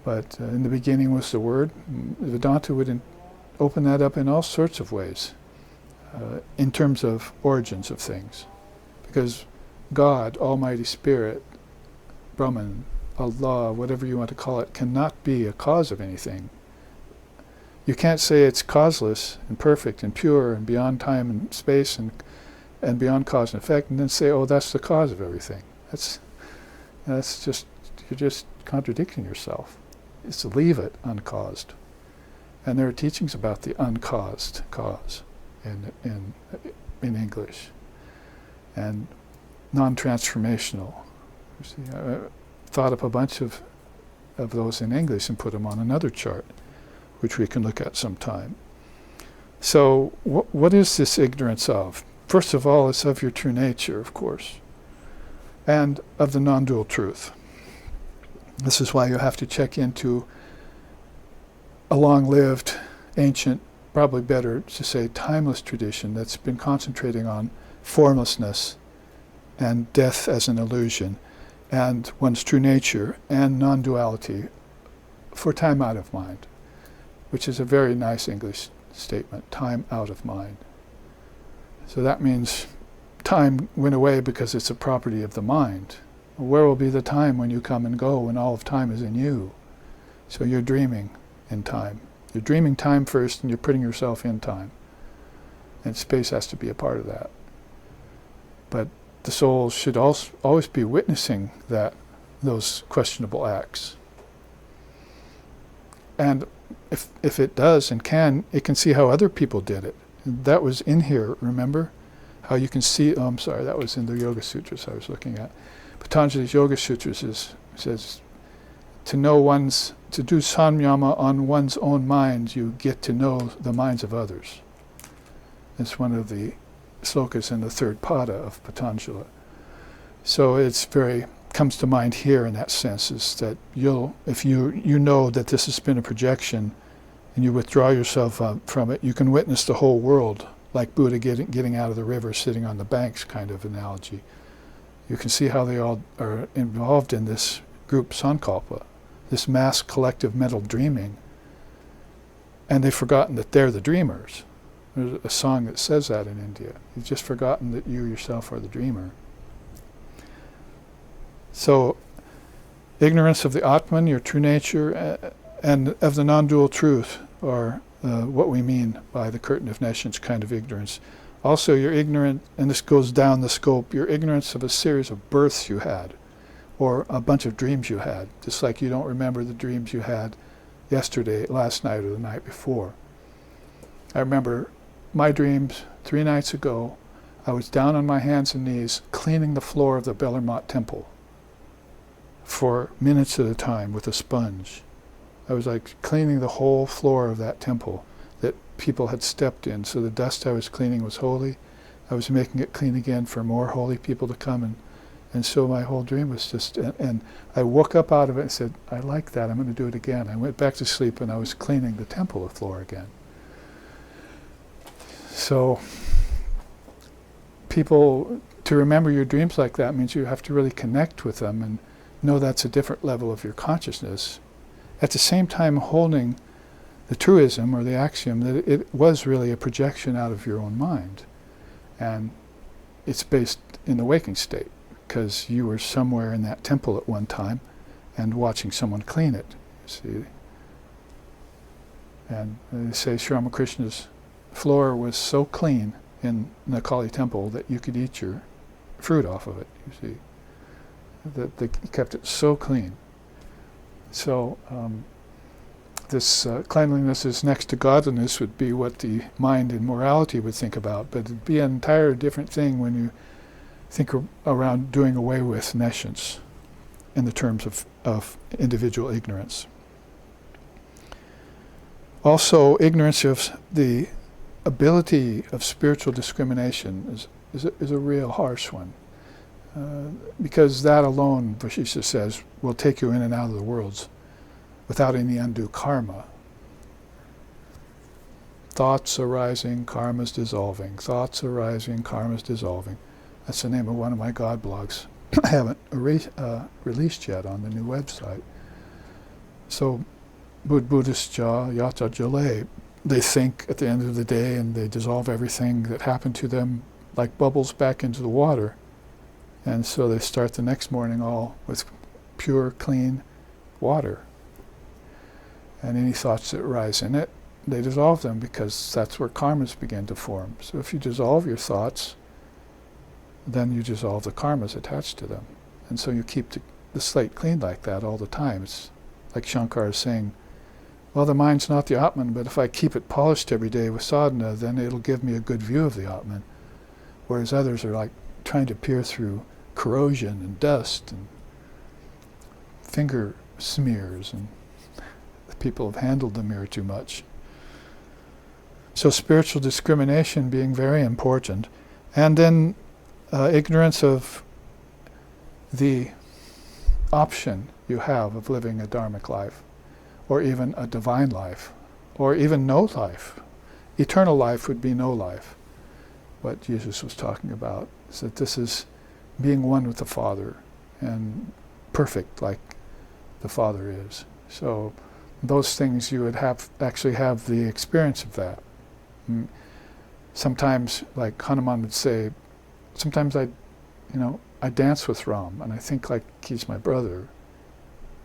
But in the beginning was the Word. Vedanta would open that up in all sorts of ways in terms of origins of things. Because God, Almighty Spirit, Brahman, Allah, whatever you want to call it, cannot be a cause of anything. You can't say it's causeless and perfect and pure and beyond time and space and beyond cause and effect, and then say, oh, that's the cause of everything. That's just, you're just contradicting yourself. It's to leave it uncaused. And there are teachings about the uncaused cause in English, and non-transformational. You see, I thought up a bunch of those in English and put them on another chart, which we can look at sometime. So what is this ignorance of? First of all, it's of your true nature, of course, and of the non-dual truth. This is why you have to check into a long-lived, ancient, probably better to say timeless tradition that's been concentrating on formlessness and death as an illusion, and one's true nature and non-duality for time out of mind, which is a very nice English statement, time out of mind. So that means time went away because it's a property of the mind. Where will be the time when you come and go, when all of time is in you? So you're dreaming in time. You're dreaming time first, and you're putting yourself in time. And space has to be a part of that. But the soul should also always be witnessing those questionable acts. And if it does and can, it can see how other people did it. That was in here, remember? How you can see, that was in the Yoga Sutras I was looking at. Patanjali's Yoga Sutras says, to do samyama on one's own mind, you get to know the minds of others. It's one of the slokas in the third pada of Patanjali. So it's comes to mind here in that sense, is that if you know that this has been a projection and you withdraw yourself from it, you can witness the whole world, like Buddha getting out of the river, sitting on the banks kind of analogy. You can see how they all are involved in this group sankalpa, this mass collective mental dreaming, and they've forgotten that they're the dreamers. There's a song that says that in India. You've just forgotten that you yourself are the dreamer. So, ignorance of the Atman, your true nature, and of the non-dual truth are what we mean by the curtain of nescience kind of ignorance. Also, you're ignorant, and this goes down the scope, you're ignorance of a series of births you had, or a bunch of dreams you had, just like you don't remember the dreams you had yesterday, last night, or the night before. I remember my dreams 3 nights ago, I was down on my hands and knees cleaning the floor of the Bellarmont temple for minutes at a time with a sponge. I was like cleaning the whole floor of that temple that people had stepped in. So the dust I was cleaning was holy. I was making it clean again for more holy people to come. And so my whole dream was just, and I woke up out of it and said, I like that, I'm going to do it again. I went back to sleep and I was cleaning the temple floor again. So people, to remember your dreams like that means you have to really connect with them and know that's a different level of your consciousness. At the same time holding the truism or the axiom that it was really a projection out of your own mind. And it's based in the waking state because you were somewhere in that temple at one time and watching someone clean it, you see. And they say Sri Ramakrishna's floor was so clean in the Kali temple that you could eat your fruit off of it, you see. That they kept it so clean. So this cleanliness is next to godliness would be what the mind in morality would think about, but it'd be an entire different thing when you think around doing away with nescience in the terms of individual ignorance. Also, ignorance of the ability of spiritual discrimination is a real harsh one. Because that alone, Vashisha says, will take you in and out of the worlds without any undue karma. Thoughts arising, karmas dissolving. Thoughts arising, karmas dissolving. That's the name of one of my God blogs. I haven't released yet on the new website. So, Buddhist yata jale, they think at the end of the day and they dissolve everything that happened to them like bubbles back into the water. And so they start the next morning all with pure, clean water. And any thoughts that arise in it, they dissolve them because that's where karmas begin to form. So if you dissolve your thoughts, then you dissolve the karmas attached to them. And so you keep the slate clean like that all the time. It's like Shankara is saying, well, the mind's not the Atman, but if I keep it polished every day with sadhana, then it'll give me a good view of the Atman. Whereas others are like trying to peer through corrosion and dust and finger smears, and people have handled the mirror too much. So spiritual discrimination being very important. And then ignorance of the option you have of living a dharmic life, or even a divine life, or even no life. Eternal life would be no life. What Jesus was talking about is that this is being one with the Father and perfect like the Father is. So those things you would actually have the experience of that. Sometimes, like Hanuman would say, sometimes I dance with Ram and I think like he's my brother.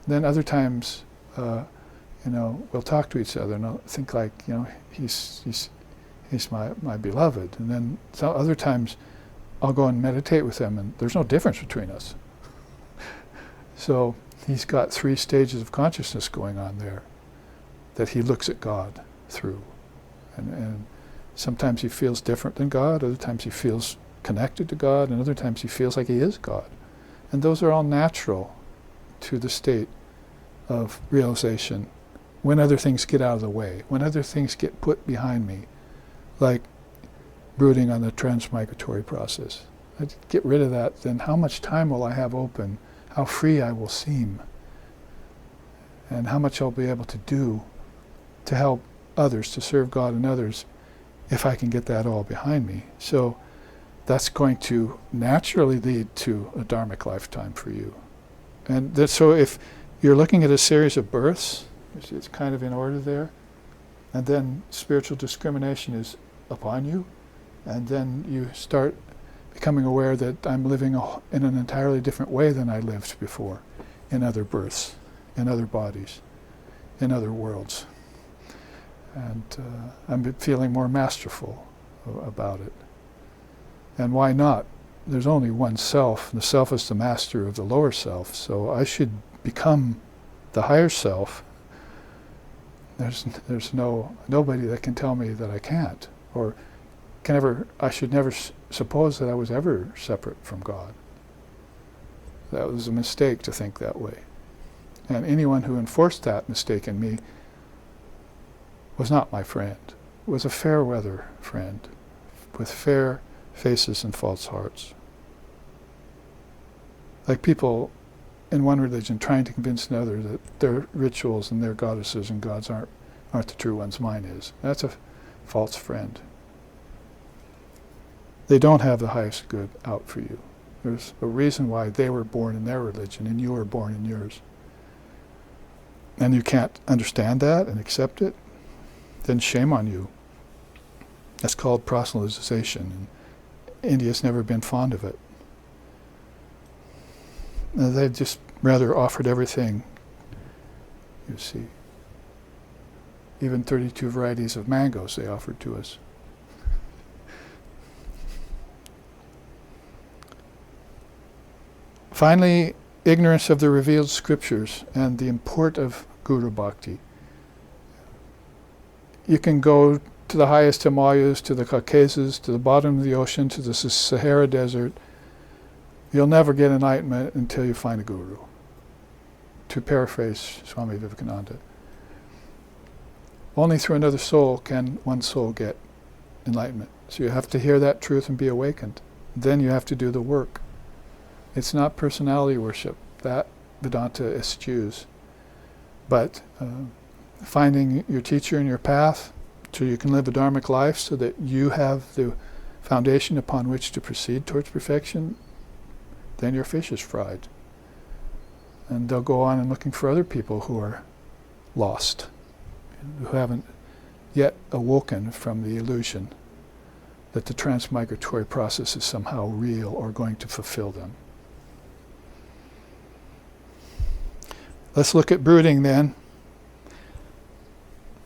Then other times, we'll talk to each other and I'll think like, he's my beloved. And then other times I'll go and meditate with him and there's no difference between us. So he's got 3 stages of consciousness going on there that he looks at God through. And sometimes he feels different than God, other times he feels connected to God, and other times he feels like he is God. And those are all natural to the state of realization when other things get out of the way, when other things get put behind me, like brooding on the transmigratory process. I get rid of that, then how much time will I have open? How free I will seem? And how much I'll be able to do to help others, to serve God and others, if I can get that all behind me. So that's going to naturally lead to a dharmic lifetime for you. And so if you're looking at a series of births, it's kind of in order there, and then spiritual discrimination is upon you, and then you start becoming aware that I'm living in an entirely different way than I lived before, in other births, in other bodies, in other worlds. And I'm feeling more masterful about it. And why not? There's only one self, and the self is the master of the lower self, so I should become the higher self. There's nobody that can tell me that I can't, or I should never suppose that I was ever separate from God. That was a mistake to think that way. And anyone who enforced that mistake in me was not my friend, was a fair weather friend, with fair faces and false hearts. Like people in one religion trying to convince another that their rituals and their goddesses and gods aren't the true ones, mine is. That's a false friend. They don't have the highest good out for you. There's a reason why they were born in their religion and you were born in yours. And you can't understand that and accept it, then shame on you. That's called proselytization, and India's never been fond of it. They've just rather offered everything, you see. Even 32 varieties of mangoes they offered to us. Finally, ignorance of the revealed scriptures and the import of Guru Bhakti. You can go to the highest Himalayas, to the Caucasus, to the bottom of the ocean, to the Sahara Desert. You'll never get enlightenment until you find a guru. To paraphrase Swami Vivekananda. Only through another soul can one soul get enlightenment. So you have to hear that truth and be awakened. Then you have to do the work. It's not personality worship. That Vedanta eschews. But finding your teacher and your path so you can live a dharmic life so that you have the foundation upon which to proceed towards perfection, then your fish is fried. And they'll go on and looking for other people who are lost, who haven't yet awoken from the illusion that the transmigratory process is somehow real or going to fulfill them. Let's look at brooding then.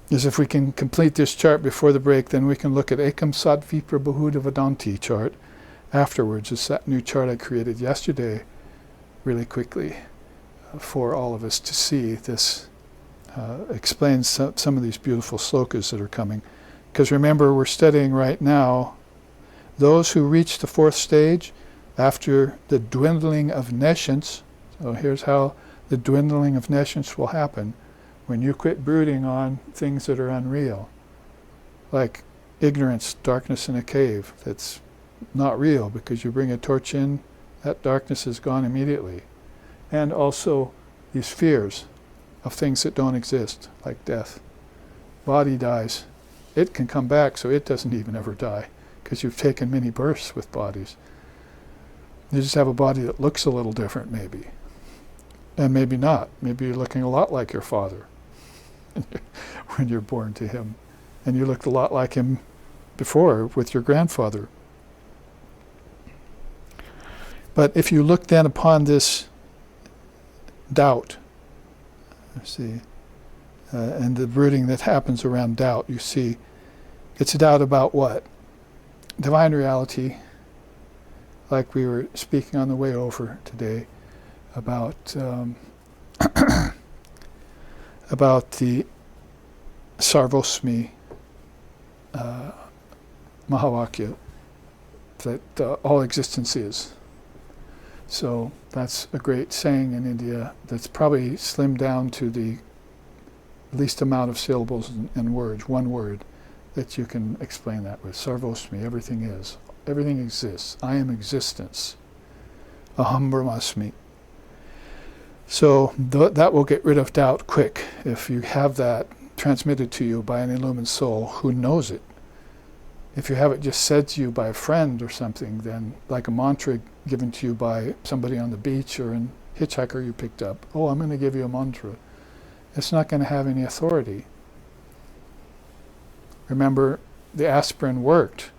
As if we can complete this chart before the break, then we can look at Ekam Satvipra Bahuda Vedanti chart afterwards. It's that new chart I created yesterday really quickly for all of us to see. This explains some of these beautiful slokas that are coming. Because remember, we're studying right now those who reach the fourth stage after the dwindling of nescience. So here's how the dwindling of nescience will happen. When you quit brooding on things that are unreal, like ignorance, darkness in a cave, that's not real because you bring a torch in, that darkness is gone immediately. And also these fears of things that don't exist, like death. Body dies. It can come back, so it doesn't even ever die because you've taken many births with bodies. You just have a body that looks a little different maybe. And maybe not. Maybe you're looking a lot like your father when you're born to him. And you looked a lot like him before with your grandfather. But if you look then upon this doubt, see, and the brooding that happens around doubt, you see, it's a doubt about what? Divine reality, like we were speaking on the way over today, about about the Sarvosmi Mahavakya, that all existence is. So that's a great saying in India that's probably slimmed down to the least amount of syllables and words, one word, that you can explain that with. Sarvosmi, everything is. Everything exists. I am existence. Aham Brahmasmi. So that will get rid of doubt quick if you have that transmitted to you by an illumined soul who knows it. If you have it just said to you by a friend or something, then like a mantra given to you by somebody on the beach or a hitchhiker you picked up, oh, I'm going to give you a mantra. It's not going to have any authority. Remember, the aspirin worked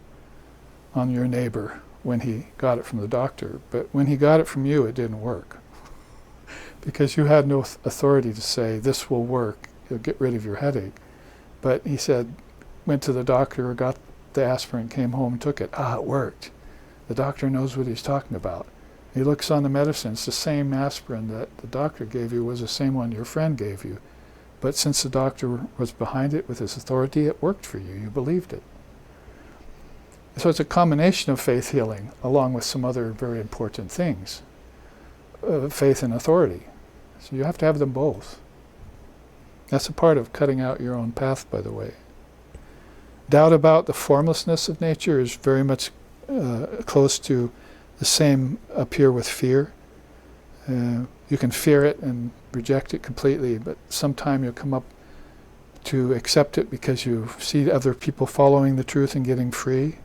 on your neighbor when he got it from the doctor, but when he got it from you, it didn't work. Because you had no authority to say, this will work, you'll get rid of your headache. But he said, went to the doctor, got the aspirin, came home, took it. Ah, it worked. The doctor knows what he's talking about. He looks on the medicine, it's the same aspirin that the doctor gave you was the same one your friend gave you. But since the doctor was behind it with his authority, it worked for you. You believed it. So it's a combination of faith healing along with some other very important things. Faith and authority. So you have to have them both. That's a part of cutting out your own path, by the way. Doubt about the formlessness of nature is very much close to the same up here with fear. You can fear it and reject it completely, but sometime you'll come up to accept it because you see other people following the truth and getting free,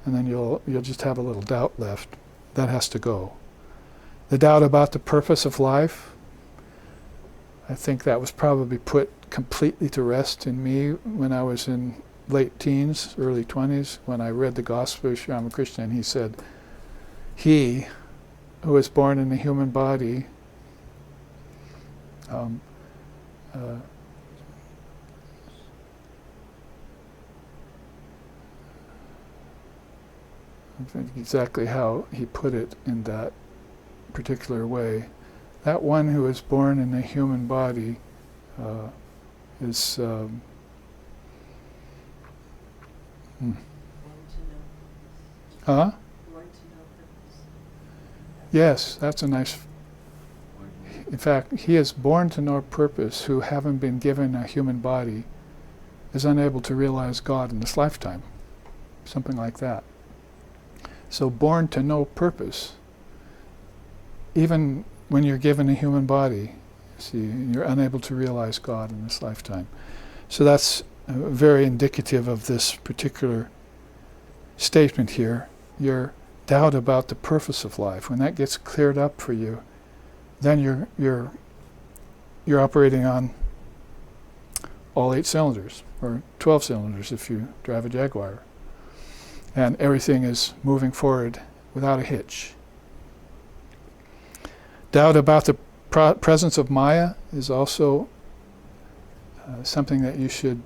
and then you'll just have a little doubt left. That has to go. The doubt about the purpose of life, I think that was probably put completely to rest in me when I was in late teens, early 20s, when I read the Gospel of Sri Ramakrishna, and he said, he who was born in a human body I think exactly how he put it in that particular way. That one who is born in a human body is Yes, that's a nice. In fact, he is born to know purpose who, having been given a human body, is unable to realize God in this lifetime. Something like that. So born to no purpose, even when you're given a human body, see, you're unable to realize God in this lifetime. So that's very indicative of this particular statement here. Your doubt about the purpose of life, when that gets cleared up for you, then you're operating on all 8 cylinders, or 12 cylinders if you drive a Jaguar. And everything is moving forward without a hitch. Doubt about the presence of Maya is also something that you should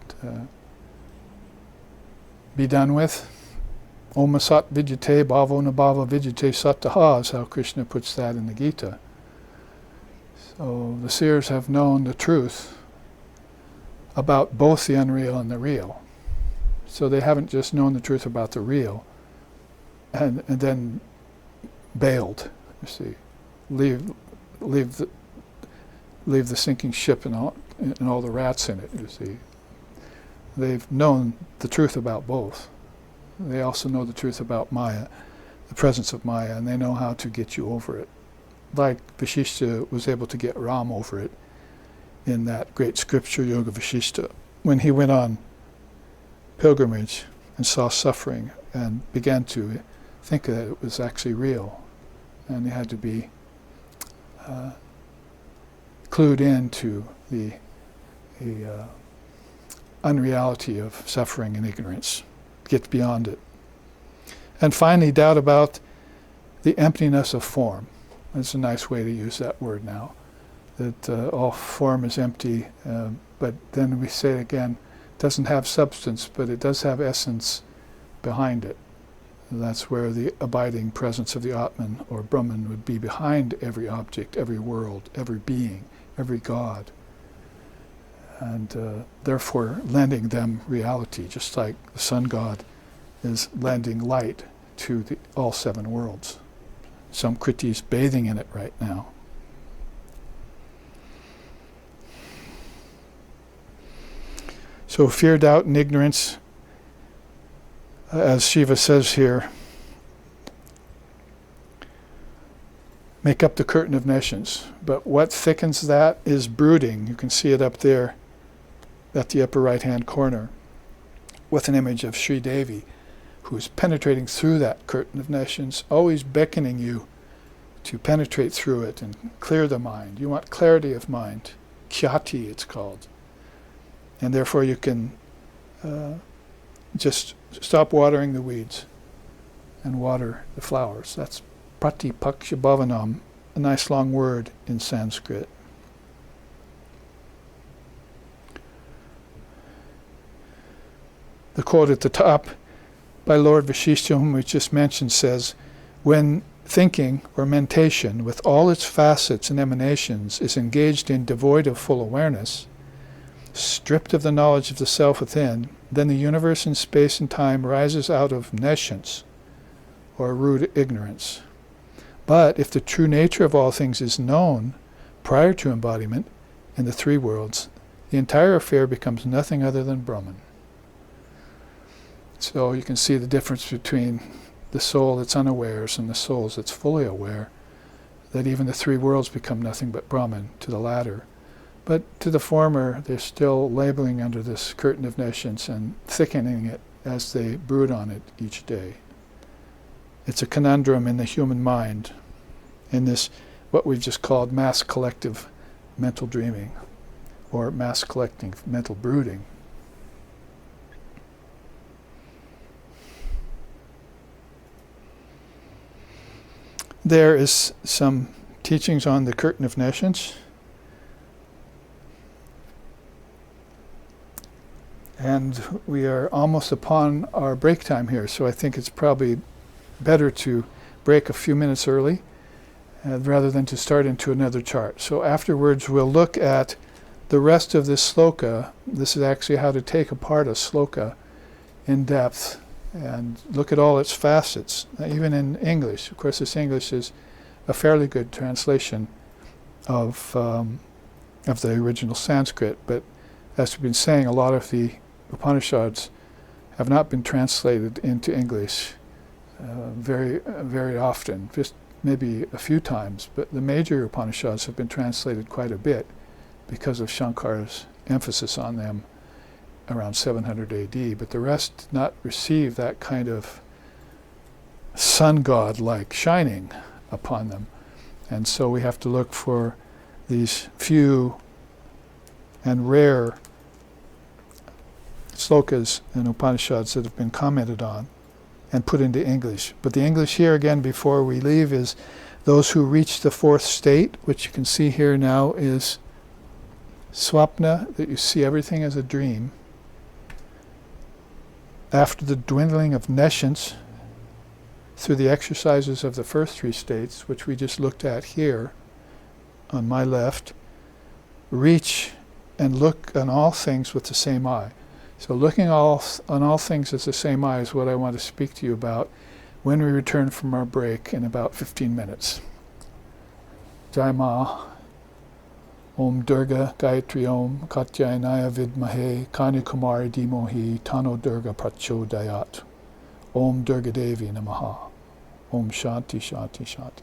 be done with. Oma sat vidyate bhavo nabhava vidyate sattaha is how Krishna puts that in the Gita. So the seers have known the truth about both the unreal and the real. So they haven't just known the truth about the real and then bailed, you see. Leave the sinking ship and all the rats in it, you see. They've known the truth about both. They also know the truth about Maya, the presence of Maya, and they know how to get you over it. Like Vashishta was able to get Ram over it in that great scripture, Yoga Vashishta, when he went on pilgrimage and saw suffering and began to think that it was actually real. And he had to be clued into the unreality of suffering and ignorance, get beyond it. And finally, doubt about the emptiness of form. That's a nice way to use that word now, that all form is empty, but then we say it again, it doesn't have substance, but it does have essence behind it. And that's where the abiding presence of the Atman or Brahman would be behind every object, every world, every being, every God. And therefore lending them reality, just like the sun god is lending light to all 7 worlds. Some Kriti is bathing in it right now. So fear, doubt, and ignorance, as Shiva says here, make up the curtain of nations. But what thickens that is brooding. You can see it up there at the upper right-hand corner with an image of Sri Devi, who's penetrating through that curtain of nations, always beckoning you to penetrate through it and clear the mind. You want clarity of mind. Khyati, it's called. And therefore you can just stop watering the weeds and water the flowers. That's pratipaksha bhavanam, a nice long word in Sanskrit. The quote at the top by Lord Vashishta, whom we just mentioned, says, when thinking or mentation with all its facets and emanations is engaged in devoid of full awareness, stripped of the knowledge of the self within, then the universe in space and time rises out of nescience, or rude ignorance. But if the true nature of all things is known prior to embodiment in the three worlds, the entire affair becomes nothing other than Brahman. So you can see the difference between the soul that's unawares and the soul that's fully aware, that even the three worlds become nothing but Brahman to the latter. But to the former, they're still labeling under this curtain of nescience and thickening it as they brood on it each day. It's a conundrum in the human mind, in this, what we've just called mass collective mental dreaming, or mass collective mental brooding. There is some teachings on the curtain of nescience. And we are almost upon our break time here, so I think it's probably better to break a few minutes early rather than to start into another chart. So afterwards we'll look at the rest of this sloka. This is actually how to take apart a sloka in depth and look at all its facets, even in English. Of course, this English is a fairly good translation of the original Sanskrit, but as we've been saying, a lot of the Upanishads have not been translated into English very often, just maybe a few times, but the major Upanishads have been translated quite a bit because of Shankara's emphasis on them around 700 AD, but the rest did not receive that kind of sun god-like shining upon them. And so we have to look for these few and rare slokas and Upanishads that have been commented on and put into English. But the English here, again, before we leave, is those who reach the fourth state, which you can see here now is swapna, that you see everything as a dream. After the dwindling of nescience, through the exercises of the first three states, which we just looked at here on my left, reach and look on all things with the same eye. So looking on all things as the same eye is what I want to speak to you about when we return from our break in about 15 minutes. Jai Ma. Om Durga Gayatri Om Katyayanaya Vidmahe Kani Kumari Dimohi Tano Durga Prachodayat. Om Durga Devi Namaha. Om Shanti Shanti Shanti.